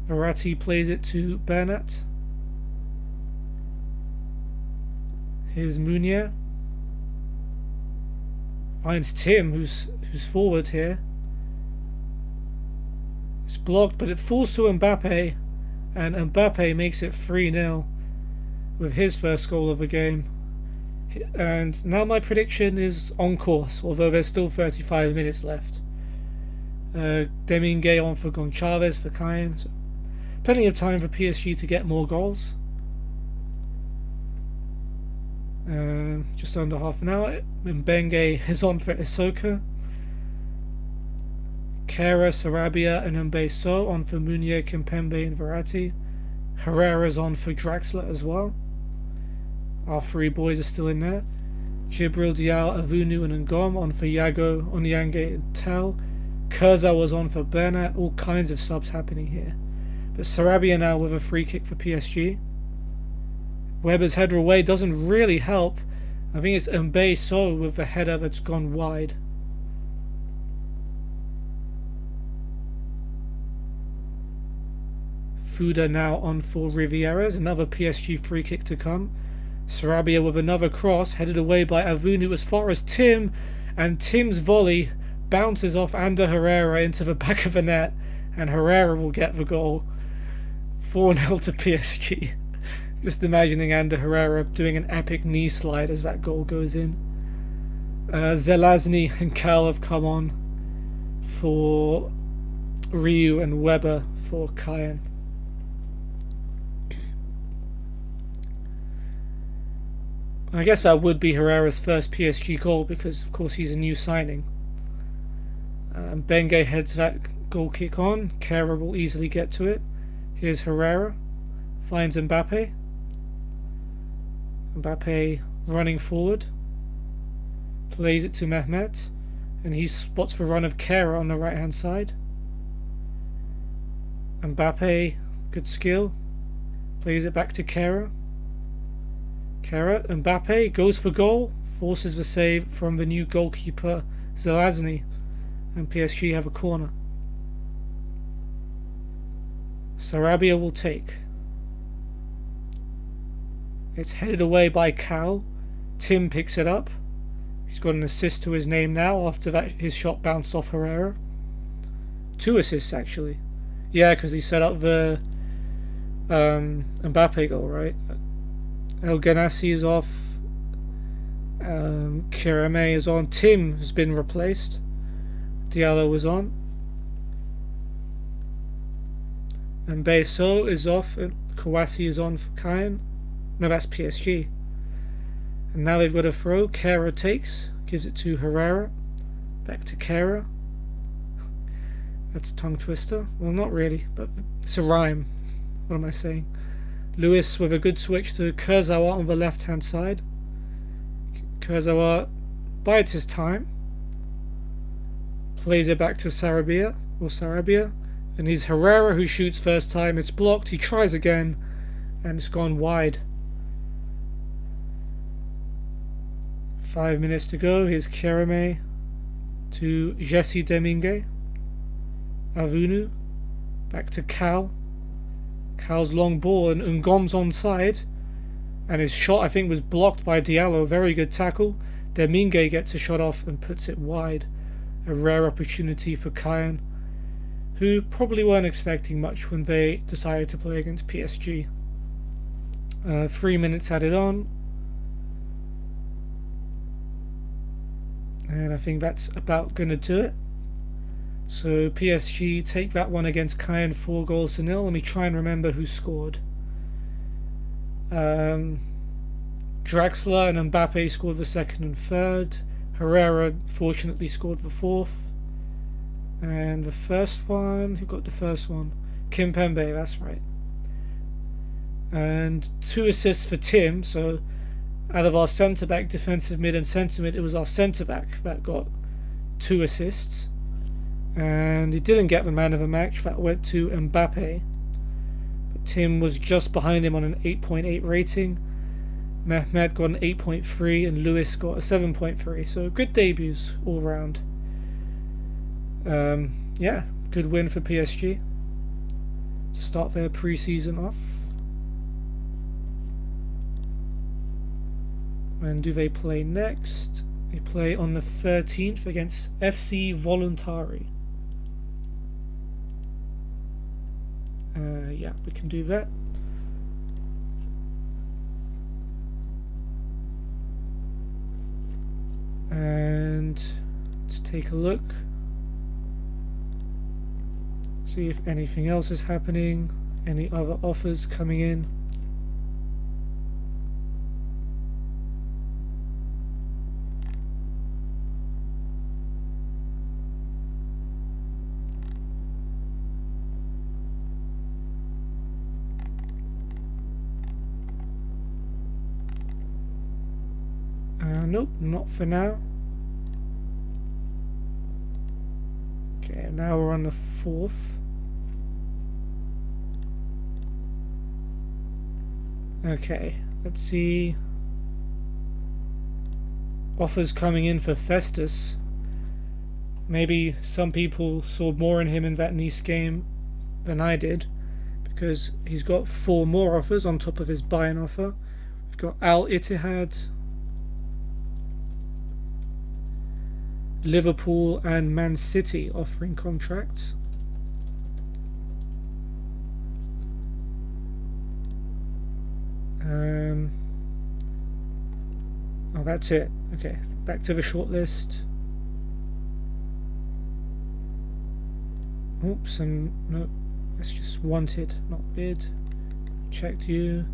Verratti plays it to Bernat. Here's Meunier. Finds Tim, who's forward here. It's blocked, but it falls to Mbappe, and Mbappe makes it 3-0 with his first goal of the game. And now my prediction is on course, although there's still 35 minutes left. Demingue on for Goncalves for Cayenne. So plenty of time for PSG to get more goals. Just under half an hour. Mbenge is on for Isoka. Kera, Sarabia and Mbeso on for Meunier, Kimpembe and Verratti. Herrera's on for Draxler as well. Our 3 boys are still in there. Jibril, Diao, Avunu and Ngom on for Iago, Onyange and Tel. Kurza was on for Bernat. All kinds of subs happening here. But Sarabia now with a free kick for PSG. Weber's header away doesn't really help. I think it's Mbeso with the header that's gone wide. Fuda now on for Rivieres. Another PSG free kick to come. Sarabia with another cross, headed away by Avunu as far as Tim, and Tim's volley bounces off Ander Herrera into the back of the net, and Herrera will get the goal. 4-0 to PSG. Just imagining Ander Herrera doing an epic knee slide as that goal goes in. Zelazny and Cal have come on for Ryu and Weber for Cayenne. I guess that would be Herrera's first PSG goal because, of course, he's a new signing. Benge heads that goal kick on. Kera will easily get to it. Here's Herrera. Finds Mbappe. Mbappe running forward. Plays it to Mehmet. And he spots the run of Kera on the right hand side. Mbappe, good skill. Plays it back to Kera. Mbappe goes for goal. Forces the save from the new goalkeeper Zelazny. And PSG have a corner. Sarabia will take. It's headed away by Cal. Tim picks it up. He's got an assist to his name now after that his shot bounced off Herrera. 2 assists actually. Yeah, because he set up the Mbappe goal, right? El Ganassi is off. Kirame is on. Tim has been replaced. Diallo was on. And Beso is off. And Kawasi is on for Kayan. No, that's PSG. And now they've got a throw. Kera takes. Gives it to Herrera. Back to Kera. That's a tongue twister. Well, not really, but it's a rhyme. What am I saying? Lewis with a good switch to Kurzawa on the left-hand side. Kurzawa bides his time. Plays it back to Sarabia. And he's Herrera who shoots first time. It's blocked. He tries again. And it's gone wide. 5 minutes to go. Here's Kereme to Jesse Domingue. Avunu. Back to Cal. Cal's long ball and Ngom's onside. And his shot, I think, was blocked by Diallo. Very good tackle. Domingue gets a shot off and puts it wide. A rare opportunity for Kayan, who probably weren't expecting much when they decided to play against PSG. 3 minutes added on. And I think that's about going to do it. So PSG take that one against Kayan 4-0. Let me try and remember who scored. Draxler and Mbappe scored the second and third. Herrera fortunately scored the fourth. And the first one, who got the first one? Kimpembe, that's right. And 2 assists for Tim. So out of our centre-back, defensive mid and centre-mid, it was our centre-back that got 2 assists. And he didn't get the man of the match. That went to Mbappe. But Tim was just behind him on an 8.8 rating. Mehmet got an 8.3 and Lewis got a 7.3. So good debuts all round. Yeah, good win for PSG to start their pre-season off. When do they play next? They play on the 13th against FC Voluntari. Yeah, we can do that. And let's take a look. See if anything else is happening. Any other offers coming in. Nope, not for now. Okay, now we're on the 4th. Okay, let's see. Offers coming in for Festus. Maybe some people saw more in him in that Nice game than I did, because he's got 4 more offers on top of his buy-in offer. We've got Al Ittihad, Liverpool and Man City offering contracts. Oh, that's it. Okay, back to the short list. Oops, no, that's just wanted, not bid. Checked you.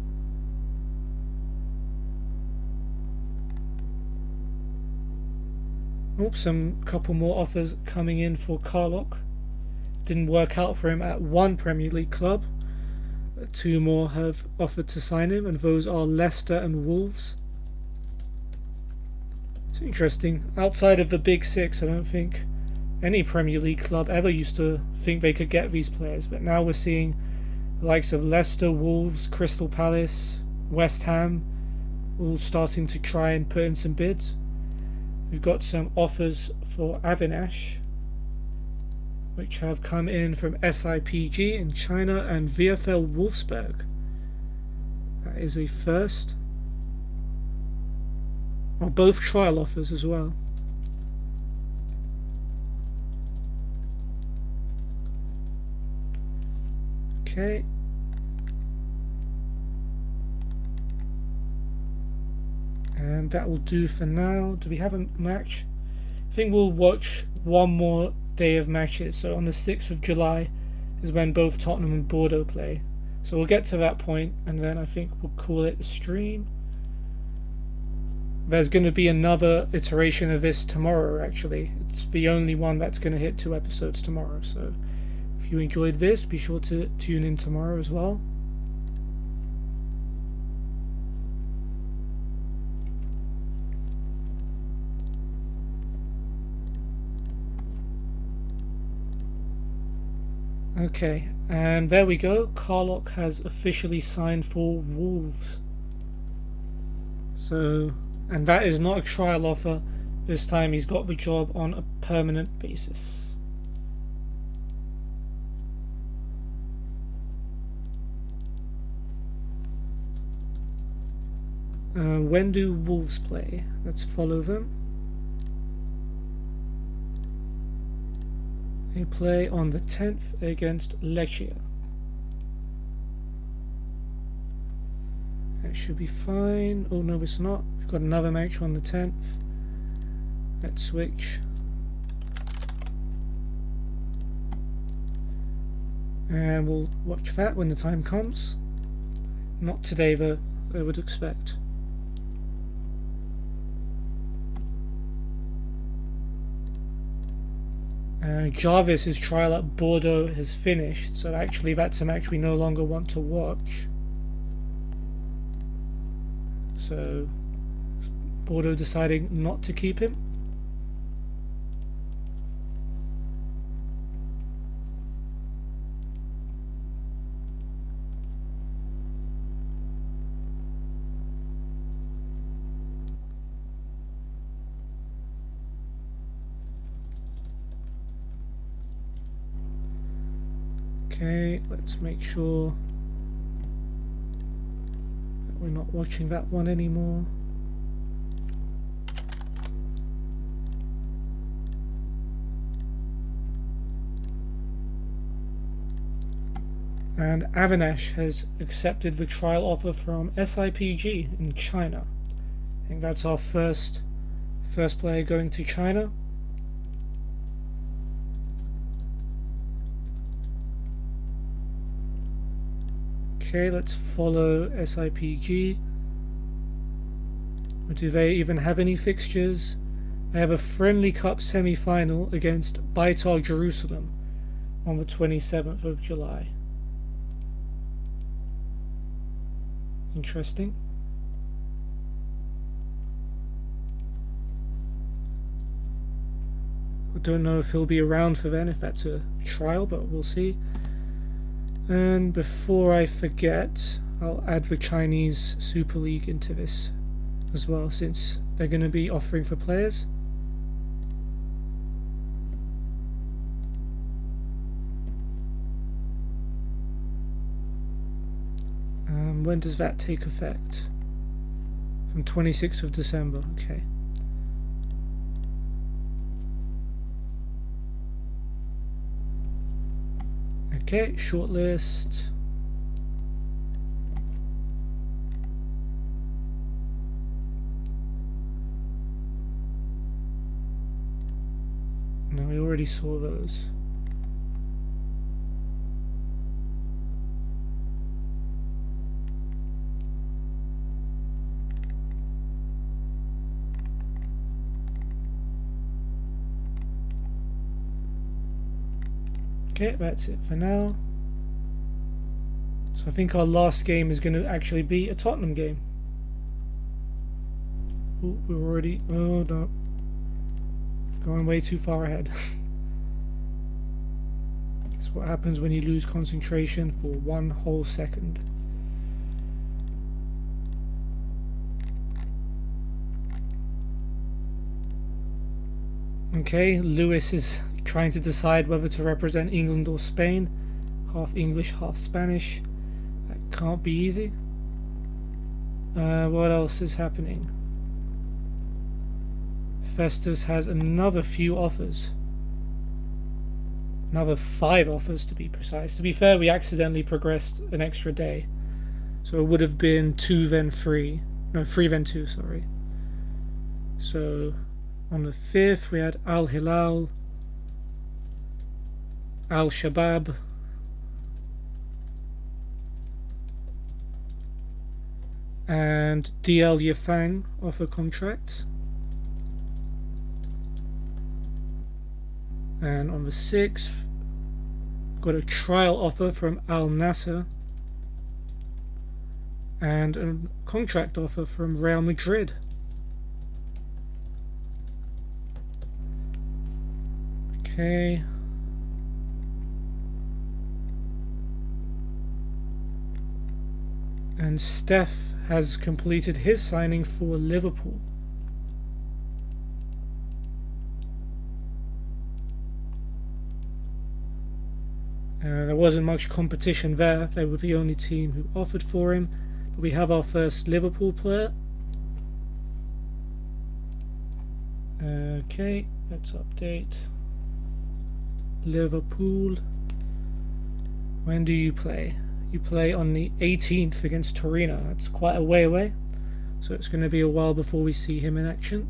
Oops, couple more offers coming in for Carlock. Didn't work out for him at one Premier League club. 2 more have offered to sign him, and those are Leicester and Wolves. It's interesting. Outside of the Big 6, I don't think any Premier League club ever used to think they could get these players. But now we're seeing the likes of Leicester, Wolves, Crystal Palace, West Ham all starting to try and put in some bids. We've got some offers for Avinash, which have come in from SIPG in China and VfL Wolfsburg. That is a first. Oh, both trial offers as well. Okay. And that will do for now. Do we have a match? I think we'll watch one more day of matches. So on the 6th of July is when both Tottenham and Bordeaux play. So we'll get to that point, and then I think we'll call it a stream. There's going to be another iteration of this tomorrow, actually. It's the only one that's going to hit 2 episodes tomorrow. So if you enjoyed this, be sure to tune in tomorrow as well. Okay, and there we go. Carlock has officially signed for Wolves. So, and that is not a trial offer. This time he's got the job on a permanent basis. When do Wolves play? Let's follow them. They play on the 10th against Lecce. That should be fine. Oh no, it's not. We've got another match on the 10th. Let's switch. And we'll watch that when the time comes. Not today though, I would expect. Jarvis's trial at Bordeaux has finished, so actually that's a match we no longer want to watch. So Bordeaux deciding not to keep him. Okay, let's make sure that we're not watching that one anymore. And Avinash has accepted the trial offer from SIPG in China. I think that's our first player going to China. Okay, let's follow SIPG. Do they even have any fixtures? They have a Friendly Cup semi-final against Beitar Jerusalem on the 27th of July. Interesting. I don't know if he'll be around for then, if that's a trial, but we'll see. And before I forget, I'll add the Chinese Super League into this as well, since they're going to be offering for players. When does that take effect? From 26th of December, okay. Okay, shortlist. No, we already saw those. Okay, that's it for now. So I think our last game is going to actually be a Tottenham game. Oh, we're already... Oh, no. Going way too far ahead. That's what happens when you lose concentration for 1 whole second. Okay, Lewis is trying to decide whether to represent England or Spain. Half English, half Spanish. That can't be easy. What else is happening? Festus has another few offers. Another 5 offers to be precise. To be fair, we accidentally progressed an extra day. So it would have been 2 then 3. No, 3 then 2, sorry. So on the 5th we had Al Hilal, Al Shabab, and DL Yafang offer contracts. And on the 6th, got a trial offer from Al Nasser and a contract offer from Real Madrid. Okay. And Steph has completed his signing for Liverpool. There wasn't much competition there. They were the only team who offered for him. But we have our first Liverpool player. Okay, let's update. Liverpool. When do you play? You play on the 18th against Torino. That's quite a way away. So it's going to be a while before we see him in action.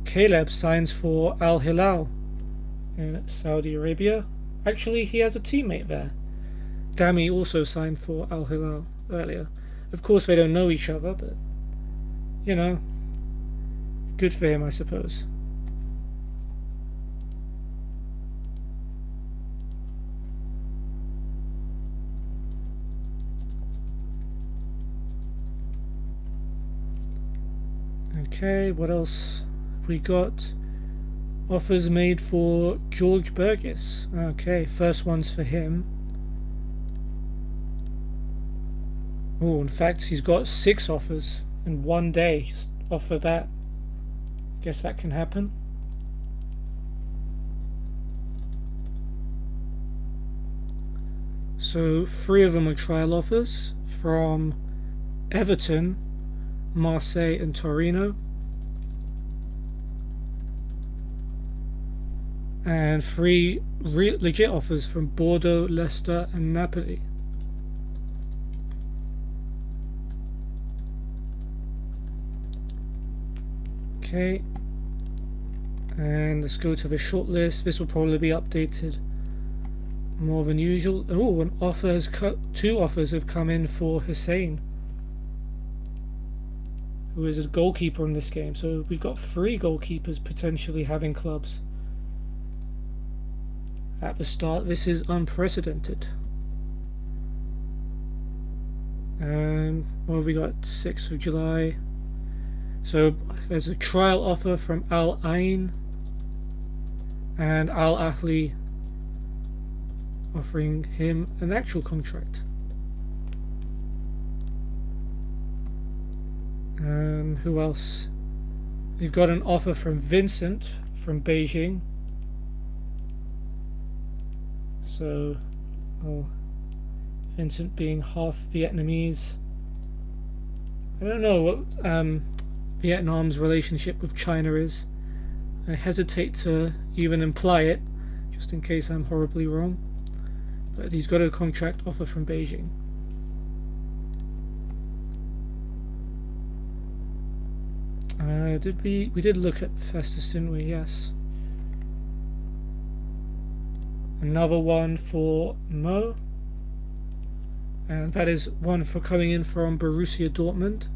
Caleb signs for Al Hilal in Saudi Arabia. Actually, he has a teammate there. Dami also signed for Al Hilal earlier. Of course, they don't know each other, but you know, good for him, I suppose. Okay, what else have we got? Offers made for George Burgess. Okay, first one's for him. Oh, in fact, he's got 6 offers in one day. Just offer that. Guess that can happen. So 3 of them are trial offers from Everton, Marseille and Torino, and 3 legit offers from Bordeaux, Leicester and Napoli. Okay, and let's go to the short list. This will probably be updated more than usual. Oh, an offer has 2 offers have come in for Hussein, who is a goalkeeper in this game. So we've got 3 goalkeepers potentially having clubs at the start. This is unprecedented. What have we got? 6th of July. So there's a trial offer from Al Ain and Al Ahly offering him an actual contract. Who else? We've got an offer from Vincent from Beijing. So, Vincent being half Vietnamese. I don't know what Vietnam's relationship with China is. I hesitate to even imply it, just in case I'm horribly wrong. But he's got a contract offer from Beijing. We did look at Festus, didn't we? Yes. Another one for Mo, and that is one for coming in from Borussia Dortmund.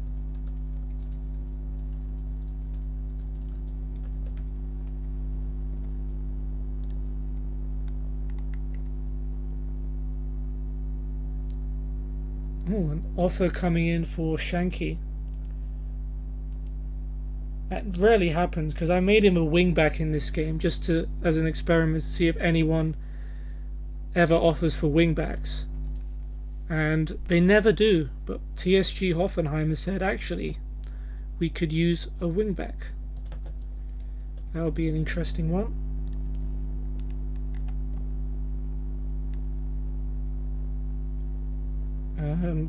Oh, an offer coming in for Shanky. That rarely happens because I made him a wing back in this game just as an experiment to see if anyone ever offers for wing backs, and they never do. But TSG Hoffenheim said actually we could use a wing back. That would be an interesting one.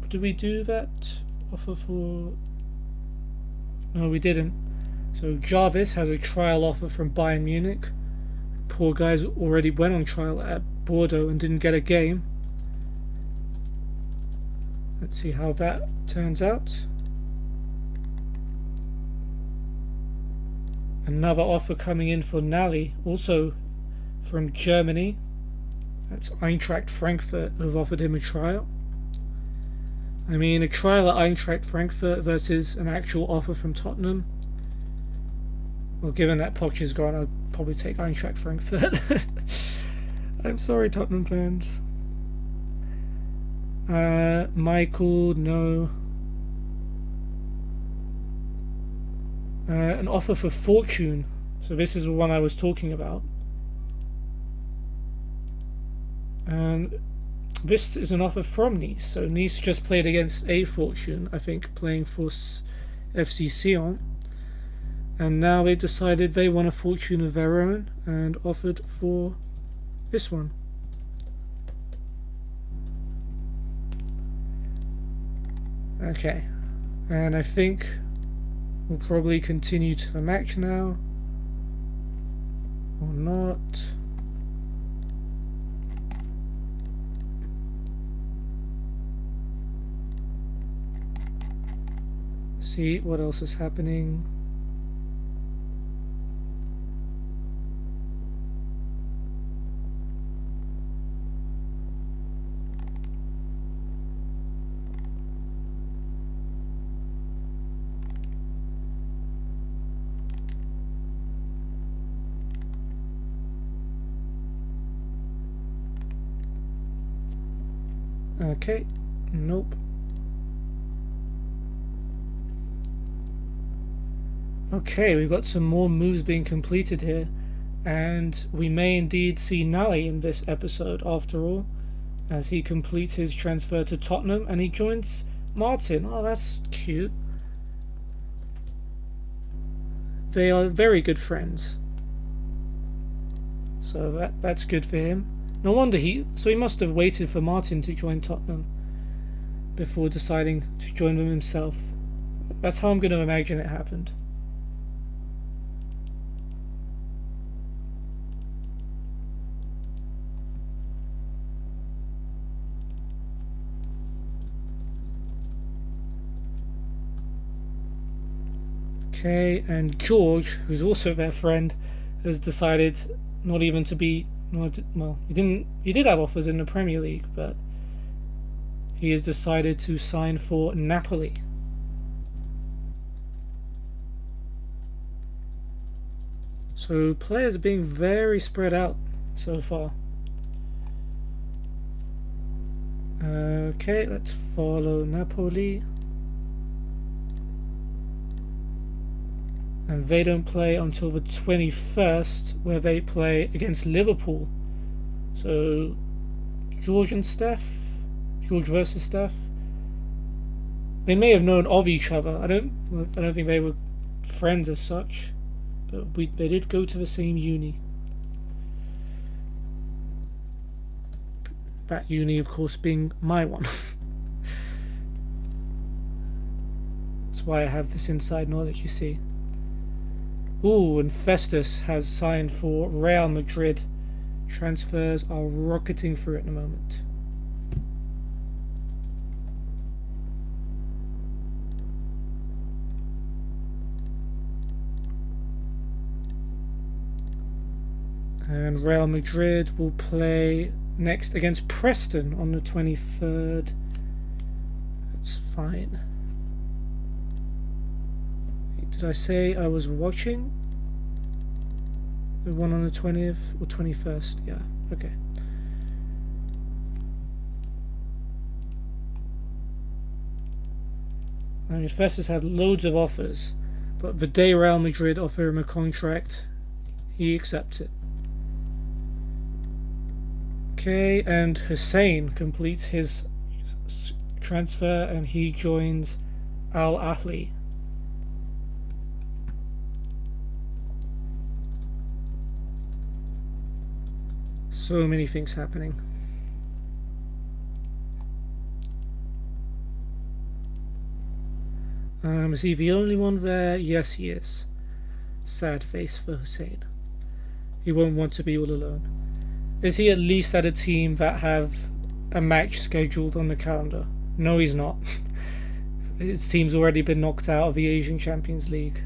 Did we do that offer for? No, we didn't. So Jarvis has a trial offer from Bayern Munich. Poor guys already went on trial at Bordeaux and didn't get a game. Let's see how that turns out. Another offer coming in for Nally, also from Germany. That's Eintracht Frankfurt who've offered him a trial. I mean, a trial at Eintracht Frankfurt versus an actual offer from Tottenham. Well, given that Poch is gone, I'd probably take Eintracht Frankfurt. I'm sorry, Tottenham fans. Michael, no. An offer for Fortune. So this is the one I was talking about. And this is an offer from Nice. So Nice just played against a Fortune, I think, playing for FC Sion. And now they decided they want a Fortune of their own and offered for this one. Okay. And I think we'll probably continue to the match now. Or not. See what else is happening. Okay, nope. Okay, we've got some more moves being completed here, and we may indeed see Nally in this episode after all, as he completes his transfer to Tottenham and he joins Martin. Oh, that's cute. They are very good friends, so that's good for him. No wonder he must have waited for Martin to join Tottenham before deciding to join them himself. That's how I'm going to imagine it happened. Okay, and George, who's also their friend, has decided not even to be... Well, he did have offers in the Premier League, but he has decided to sign for Napoli. So players are being very spread out so far. Okay, let's follow Napoli. And they don't play until the 21st, where they play against Liverpool. So George versus Steph. They may have known of each other. I don't think they were friends as such, but they did go to the same uni. That uni, of course, being my one. That's why I have this inside knowledge, you see. Ooh, and Festus has signed for Real Madrid. Transfers are rocketing through at the moment. And Real Madrid will play next against Preston on the 23rd. That's fine. Did I say I was watching the one on the 20th or 21st? Yeah, okay. I mean, Festus had loads of offers, but the day Real Madrid offer him a contract, he accepts it. Okay, and Hussein completes his transfer and he joins Al Ahly. So many things happening. Is he the only one there? Yes, he is. Sad face for Hussein. He won't want to be all alone. Is he at least at a team that have a match scheduled on the calendar? No, he's not. His team's already been knocked out of the Asian Champions League.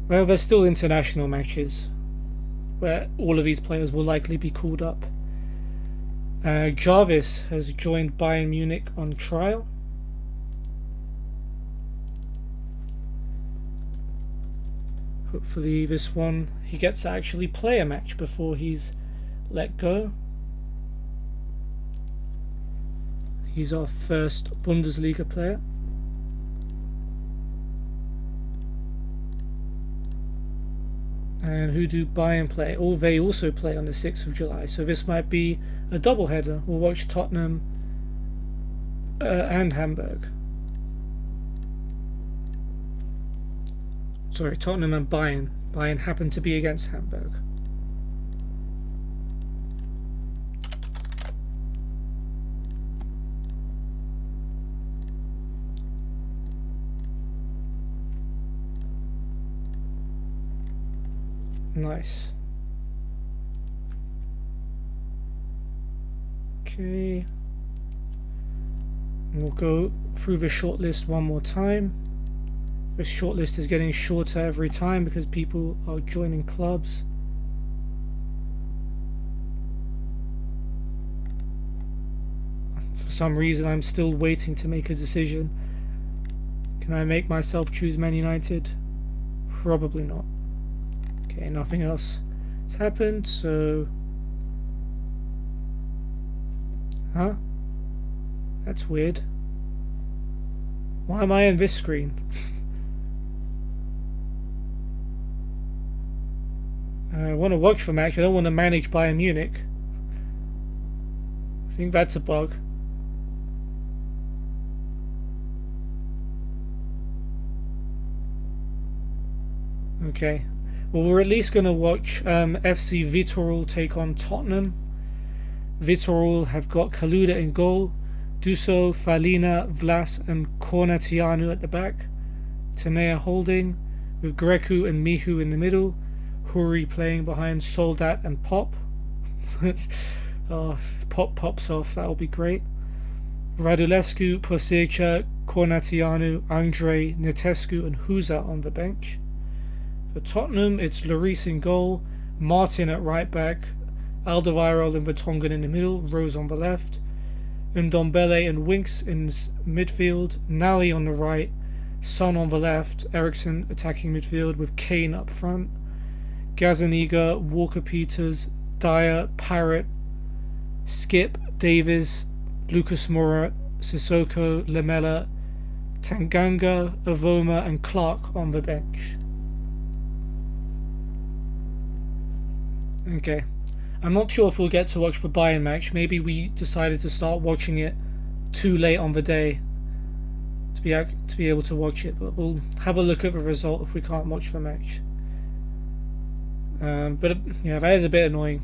Well, there's still international matches where all of these players will likely be called up. Jarvis has joined Bayern Munich on trial. Hopefully this one he gets to actually play a match before he's let go. He's our first Bundesliga player. And who do Bayern play? Oh, they also play on the 6th of July, so this might be a double header. We'll watch Tottenham and Hamburg. Sorry, Tottenham and Bayern. Bayern happen to be against Hamburg. Nice. Okay. And we'll go through the shortlist one more time. The shortlist is getting shorter every time because people are joining clubs. For some reason, I'm still waiting to make a decision. Can I make myself choose Man United? Probably not. Okay, nothing else has happened, so... Huh? That's weird. Why am I on this screen? I want to watch the match, I don't want to manage Bayern Munich. I think that's a bug. Okay. Well, we're at least going to watch FC Viitorul take on Tottenham. Viitorul have got Kaluda in goal, Duso, Falina, Vlas and Cornatianu at the back. Tanea holding, with Grecu and Mihu in the middle. Huri playing behind Soldat and Pop. Oh, if Pop pops off, that'll be great. Radulescu, Poseca, Cornatianu, Andre, Netescu and Huza on the bench. For Tottenham, it's Lloris in goal, Martin at right back, Alderweireld and Vertonghen in the middle, Rose on the left, Ndombele and Winks in midfield, Nally on the right, Son on the left, Eriksson attacking midfield with Kane up front, Gazaniga, Walker-Peters, Dyer, Parrott, Skip, Davies, Lucas Moura, Sissoko, Lamela, Tanganga, Avoma and Clark on the bench. Okay, I'm not sure if we'll get to watch the Bayern match. Maybe we decided to start watching it too late on the day to be able to watch it, but we'll have a look at the result if we can't watch the match. But yeah, that is a bit annoying.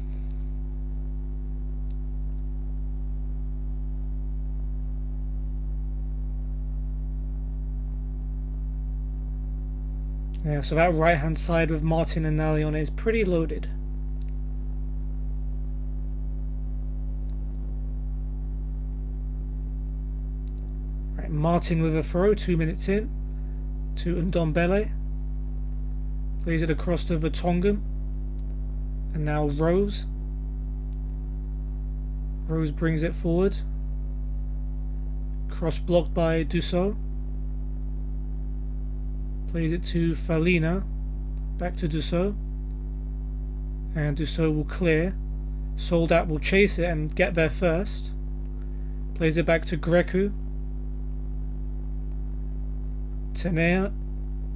Yeah, so that right hand side with Martin and Nally on it is pretty loaded. Martin with a throw, 2 minutes in, to Ndombele. Plays it across to Vertonghen. And now Rose. Rose brings it forward. Cross blocked by Dusso. Plays it to Falina. Back to Dusso. And Dusso will clear. Soldat will chase it and get there first. Plays it back to Grecu. Tanea,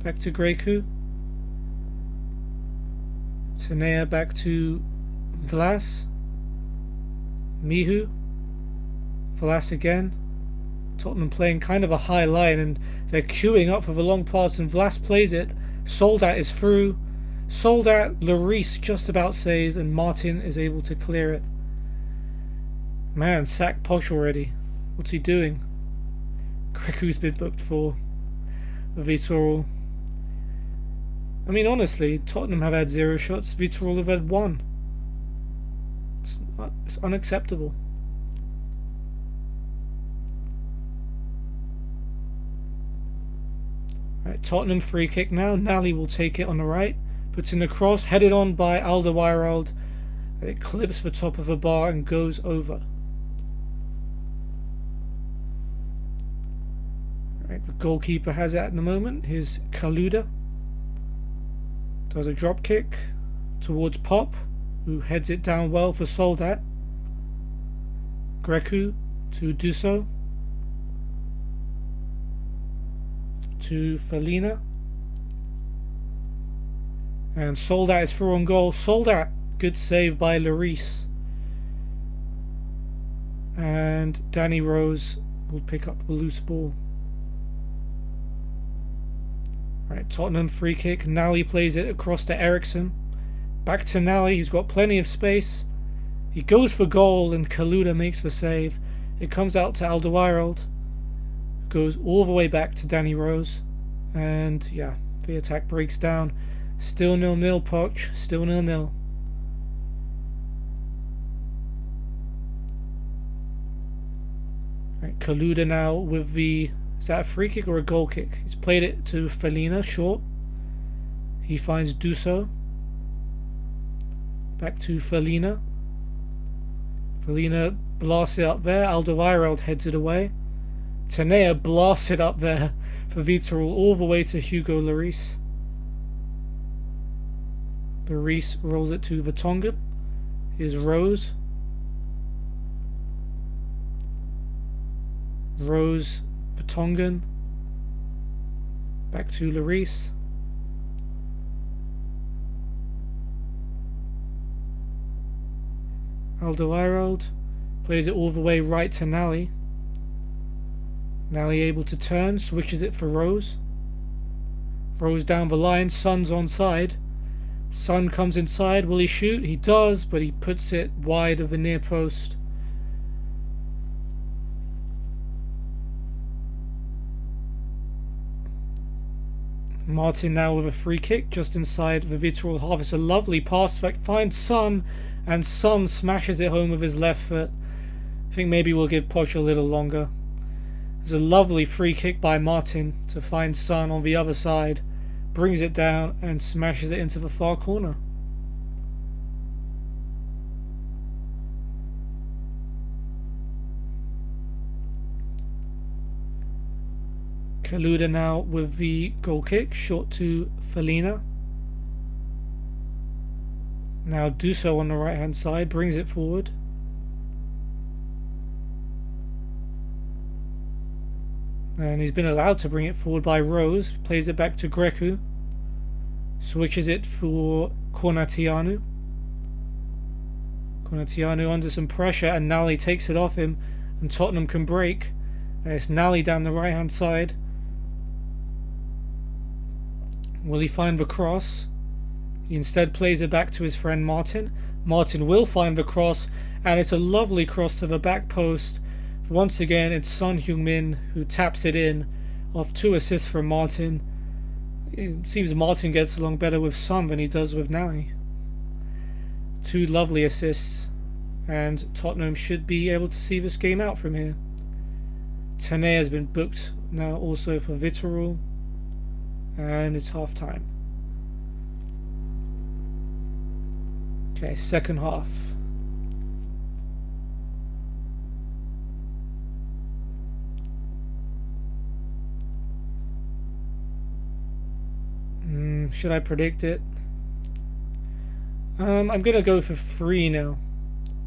back to Grecu. Tanea back to Vlas. Mihu. Vlas again. Tottenham playing kind of a high line and they're queuing up for the long pass and Vlas plays it. Soldat is through. Soldat, Lloris just about saves and Martin is able to clear it. Man, sack Posh already. What's he doing? Grecu's been booked for Viitorul. I mean, honestly, Tottenham have had 0 shots, Viitorul have had 1. It's unacceptable. Right, Tottenham free kick now. Nally will take it on the right. Puts in the cross, headed on by Alderweireld. It clips the top of the bar and goes over. Right, the goalkeeper has it at the moment. Here's Kaluda. Does a drop kick towards Pop, who heads it down well for Soldat. Grecu to Duso. To Felina. And Soldat is through on goal. Soldat, good save by Lloris. And Danny Rose will pick up the loose ball. Right, Tottenham free kick. Nally plays it across to Eriksson. Back to Nally, he's got plenty of space. He goes for goal and Kaluda makes the save. It comes out to Alderweireld. Goes all the way back to Danny Rose. And yeah, the attack breaks down. Still 0-0, Poch. Still 0-0. Right, Kaluda now with the... Is that a free kick or a goal kick? He's played it to Felina, short. He finds Duso. Back to Felina. Felina blasts it up there. Alderweireld heads it away. Tenea blasts it up there for Vitorul all the way to Hugo Lloris. Lloris rolls it to Vertonghen. Here's Rose. Rose, Vertonghen. Back to Lloris. Alderweireld plays it all the way right to Nally. Nally able to turn, switches it for Rose. Rose down the line, Son's onside. Son comes inside, will he shoot? He does, but he puts it wide of the near post. Martin now with a free kick just inside the Vitorul half. It's a lovely pass that finds Son, and Son smashes it home with his left foot. I think maybe we'll give Poch a little longer. There's a lovely free kick by Martin to find Son on the other side. Brings it down and smashes it into the far corner. Kaluda now with the goal kick, short to Felina. Now Duso on the right hand side, brings it forward. And he's been allowed to bring it forward by Rose. Plays it back to Grecu. Switches it for Cornatianu. Cornatianu under some pressure and Nally takes it off him. And Tottenham can break. And it's Nally down the right hand side. Will he find the cross? He instead plays it back to his friend Martin. Martin will find the cross. And it's a lovely cross to the back post. Once again, it's Son Heung-min who taps it in off 2 assists from Martin. It seems Martin gets along better with Son than he does with Nally. 2 lovely assists, and Tottenham should be able to see this game out from here. Tenea has been booked now also for Vitorul, and it's half time. Okay, second half. Should I predict it? I'm going to go for 3-0.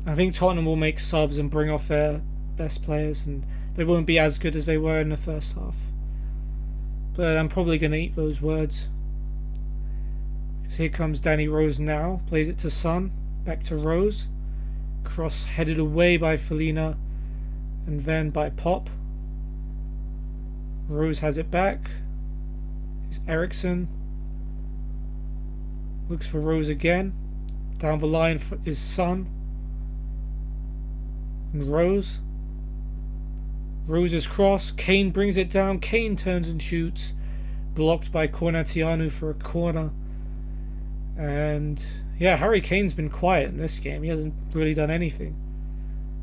I think Tottenham will make subs and bring off their best players, and they won't be as good as they were in the first half. But I'm probably going to eat those words. Because here comes Danny Rose now. Plays it to Son. Back to Rose. Cross headed away by Felina. And then by Pop. Rose has it back. It's Eriksson. Looks for Rose again. Down the line is Son. And Rose. Rose's cross. Kane brings it down. Kane turns and shoots. Blocked by Cornatianu for a corner. And yeah, Harry Kane's been quiet in this game. He hasn't really done anything.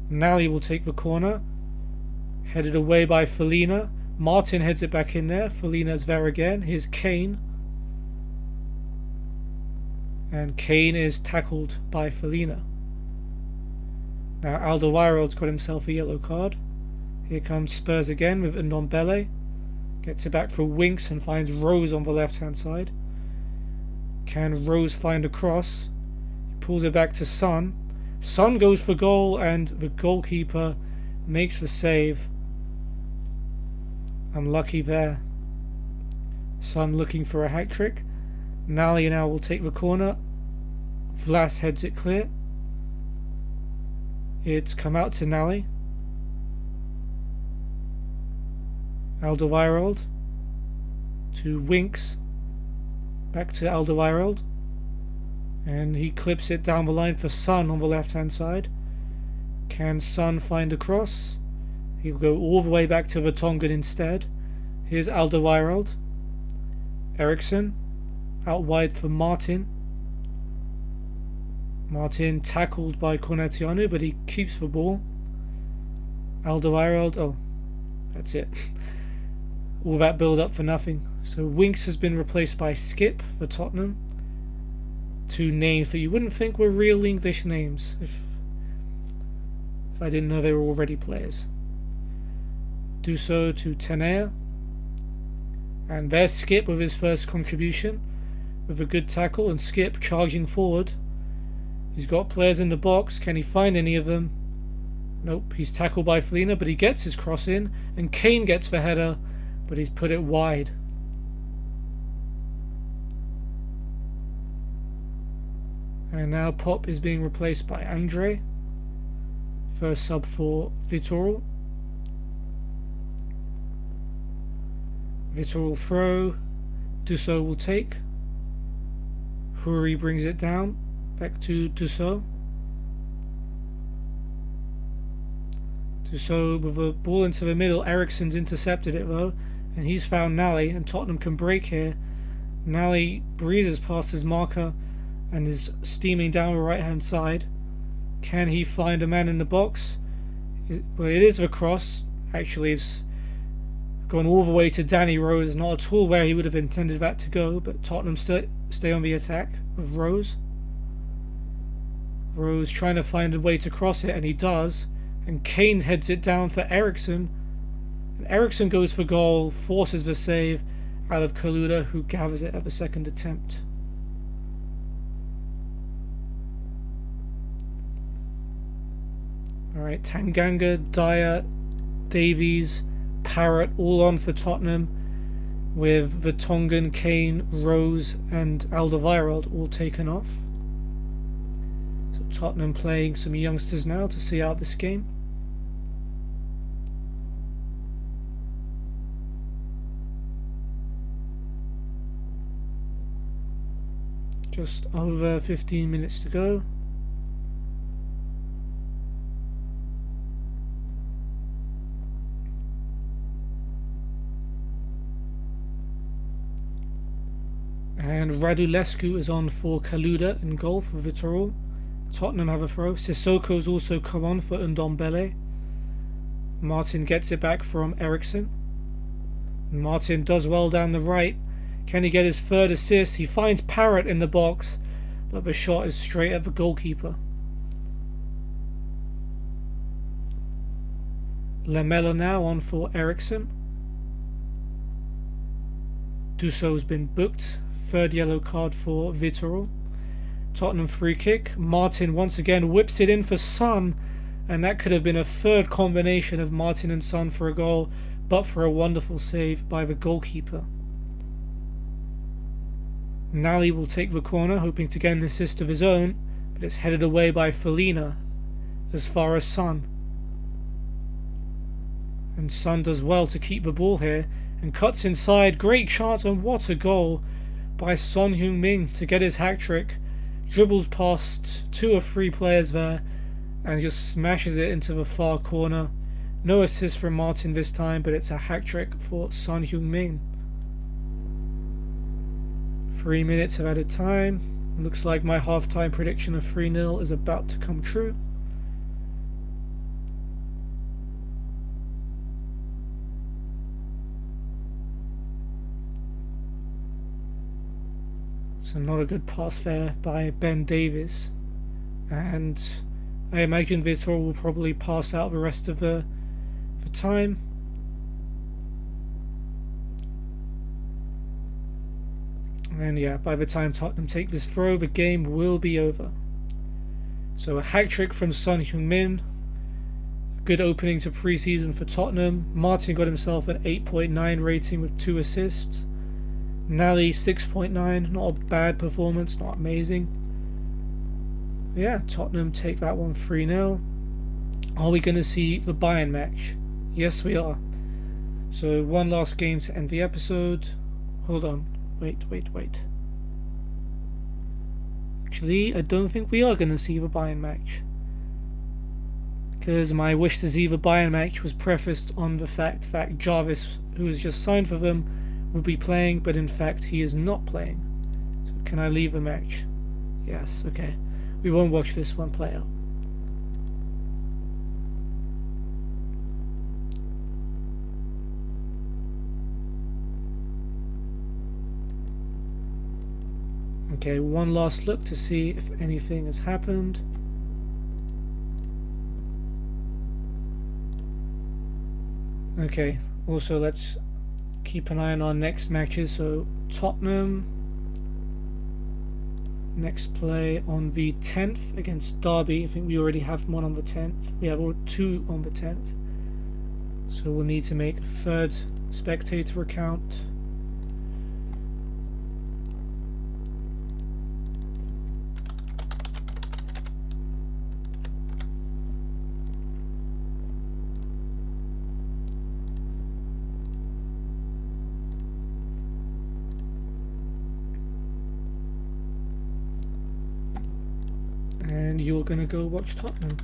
Nally will take the corner. Headed away by Felina. Martin heads it back in there. Felina's there again. Here's Kane. And Kane is tackled by Felina. Now Alderweireld's got himself a yellow card. Here comes Spurs again with Ndombele. Gets it back for Winks and finds Rose on the left hand side. Can Rose find a cross? He pulls it back to Son. Son goes for goal and the goalkeeper makes the save. Unlucky there. Son looking for a hat trick. Nally now will take the corner. Vlas heads it clear. It's come out to Nally. Alderweireld to Winks. Back to Alderweireld. And he clips it down the line for Son on the left hand side. Can Son find a cross? He'll go all the way back to Vertonghen instead. Here's Alderweireld. Eriksson out wide for Martin. Martin tackled by Cornetiano, but he keeps the ball. Alderweireld, oh, that's it. All that build up for nothing. So Winks has been replaced by Skip for Tottenham. Two names that you wouldn't think were real English names if I didn't know they were already players. Dusso to Tenea. And there's Skip with his first contribution with a good tackle, and Skip charging forward. He's got players in the box. Can he find any of them? Nope, he's tackled by Felina, but he gets his cross in, and Kane gets the header, but he's put it wide. And now Pop is being replaced by Andre. First sub for Vitorul. Vitorul throw. Dusso will take. Huri brings it down. Back to Dusso. Dusso with a ball into the middle. Eriksson's intercepted it though. And he's found Nally, and Tottenham can break here. Nally breezes past his marker and is steaming down the right hand side. Can he find a man in the box? Well, it is the cross. Actually, it's gone all the way to Danny Rose. Not at all where he would have intended that to go, but Tottenham stay on the attack with Rose. Rose trying to find a way to cross it, and he does. And Kane heads it down for Eriksson. And Eriksson goes for goal, forces the save out of Kaluda, who gathers it at the second attempt. Alright, Tanganga, Dyer, Davies, Parrott all on for Tottenham, with Vertonghen, Kane, Rose and Alderweireld all taken off. So Tottenham playing some youngsters now to see out this game. Just over 15 minutes to go. And Radulescu is on for Kaluda in goal for Vitorul. Tottenham have a throw. Sissoko's also come on for Ndombele. Martin gets it back from Eriksson. Martin does well down the right. Can he get his third assist? He finds Parrott in the box, but the shot is straight at the goalkeeper. Lamela now on for Eriksson. Dusso's been booked. Third yellow card for Vitorul. Tottenham free kick. Martin once again whips it in for Son, and that could have been a third combination of Martin and Son for a goal, but for a wonderful save by the goalkeeper. Nally will take the corner, hoping to get an assist of his own, but it's headed away by Felina as far as Son. And Son does well to keep the ball here and cuts inside. Great chance, and what a goal by Son Heung-min to get his hat-trick. Dribbles past two or three players there and just smashes it into the far corner. No assist from Martin this time, but it's a hat-trick for Son Heung-min. 3 minutes of added time. Looks like my half-time prediction of 3-0 is about to come true. So not a good pass there by Ben Davies. And I imagine Vitor will probably pass out the rest of the time. And yeah, by the time Tottenham take this throw, the game will be over. So a hat-trick from Son Heung-min. Good opening to pre-season for Tottenham. Martin got himself an 8.9 rating with 2 assists. Nally 6.9, not a bad performance, not amazing. Yeah, Tottenham take that one 3-0. Are we going to see the Bayern match? Yes, we are. So one last game to end the episode. Hold on. Wait. Actually, I don't think we are going to see the Bayern match. Because my wish to see the Bayern match was prefaced on the fact that Jarvis, who has just signed for them, will be playing, but in fact he is not playing. So can I leave the match? Yes, okay. We won't watch this one play out. Okay, one last look to see if anything has happened. Okay, also let's keep an eye on our next matches. So Tottenham next play on the 10th against Derby. I think we already have one on the 10th. We have 2 on the 10th. So we'll need to make a 3rd spectator account. And you're going to go watch Tottenham.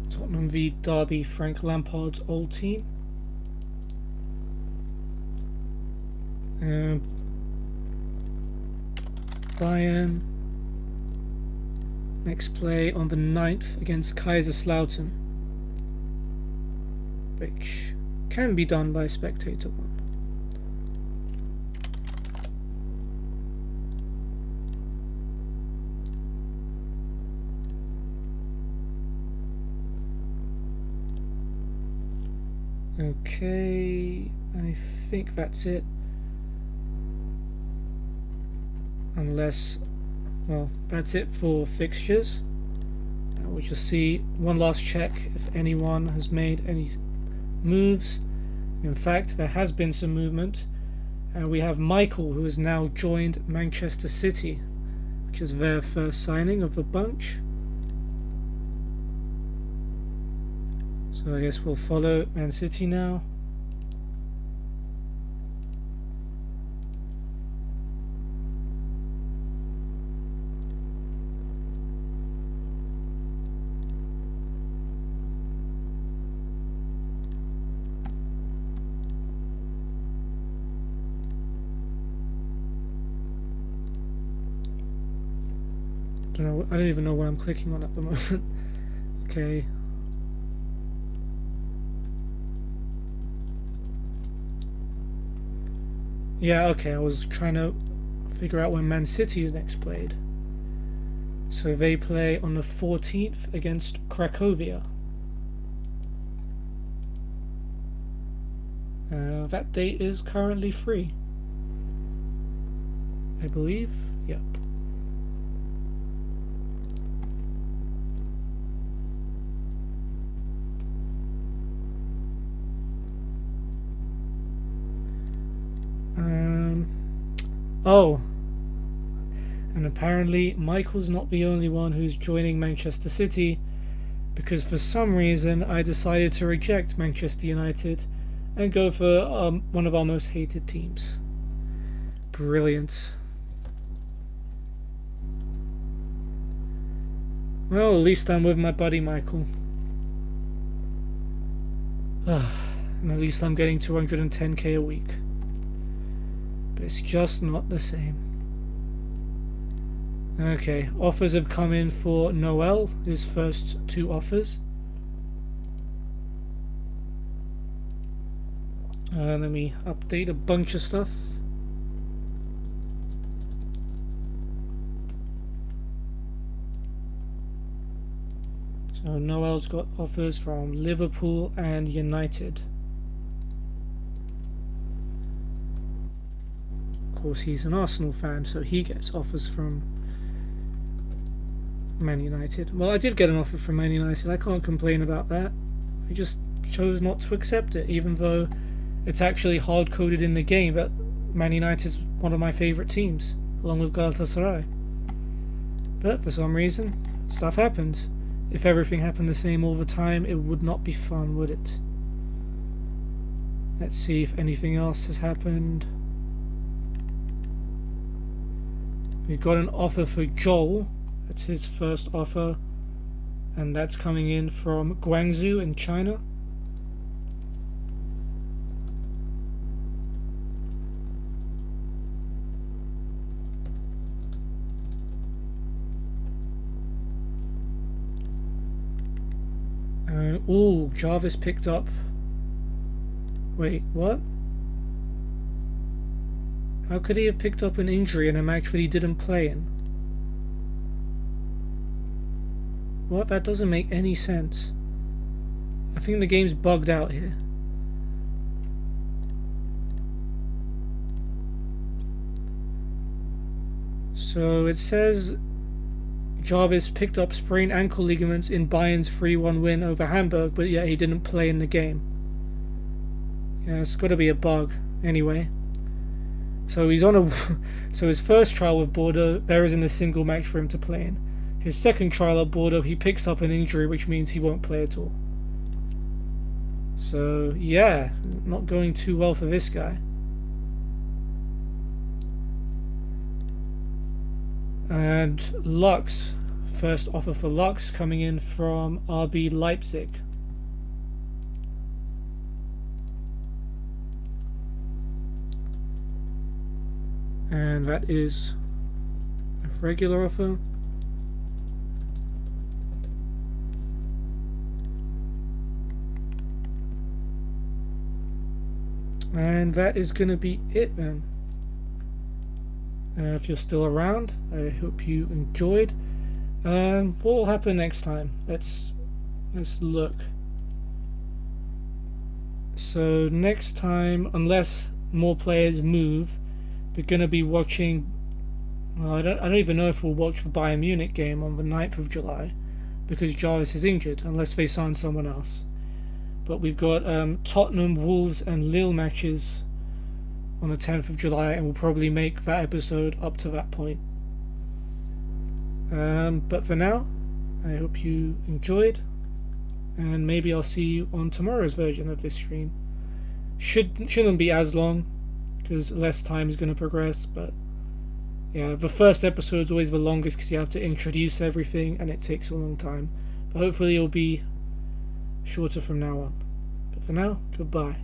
Tottenham v Derby, Frank Lampard's old team. Bayern next play on the 9th against Kaiserslautern, which can be done by spectator 1. Okay, I think that's it. Unless, well, that's it for fixtures. We'll just see one last check if anyone has made any moves. In fact, there has been some movement. We have Michael, who has now joined Manchester City, which is their first signing of the bunch. So I guess we'll follow Man City now. I don't even know what I'm clicking on at the moment. Okay. Yeah, okay, I was trying to figure out when Man City next played. So they play on the 14th against Cracovia. That date is currently free, I believe. Yep. Oh, and apparently Michael's not the only one who's joining Manchester City, because for some reason I decided to reject Manchester United and go for one of our most hated teams. Brilliant. Well, at least I'm with my buddy Michael. And at least I'm getting 210k a week. But it's just not the same. Okay, offers have come in for Noel, his first 2 offers. Let me update a bunch of stuff. So Noel's got offers from Liverpool and United. Of course, he's an Arsenal fan, so he gets offers from Man United. Well, I did get an offer from Man United. I can't complain about that. I just chose not to accept it, even though it's actually hard-coded in the game that Man United is one of my favourite teams, along with Galatasaray. But for some reason, stuff happens. If everything happened the same all the time, it would not be fun, would it? Let's see if anything else has happened. We got an offer for Joel. That's his first offer, and that's coming in from Guangzhou in China. Jarvis picked up... Wait, what? How could he have picked up an injury in a match that he didn't play in? What? That doesn't make any sense. I think the game's bugged out here. So it says Jarvis picked up sprained ankle ligaments in Bayern's 3-1 win over Hamburg, but yet he didn't play in the game. Yeah, it's got to be a bug. Anyway. So he's on a... So his first trial with Bordeaux, there isn't a single match for him to play in. His second trial at Bordeaux, he picks up an injury, which means he won't play at all. So, yeah, not going too well for this guy. And Lux, first offer for Lux coming in from RB Leipzig. And that is a regular offer. And that is going to be it then. If you're still around, I hope you enjoyed. What will happen next time? Let's look. So next time, unless more players move, we're going to be watching... Well, I don't even know if we'll watch the Bayern Munich game on the 9th of July, because Jarvis is injured, unless they sign someone else. But we've got Tottenham, Wolves and Lille matches on the 10th of July, and we'll probably make that episode up to that point. But for now, I hope you enjoyed, and maybe I'll see you on tomorrow's version of this stream. Shouldn't be as long, because less time is going to progress, but yeah, the first episode's always the longest because you have to introduce everything and it takes a long time. But hopefully it'll be shorter from now on. But for now, goodbye.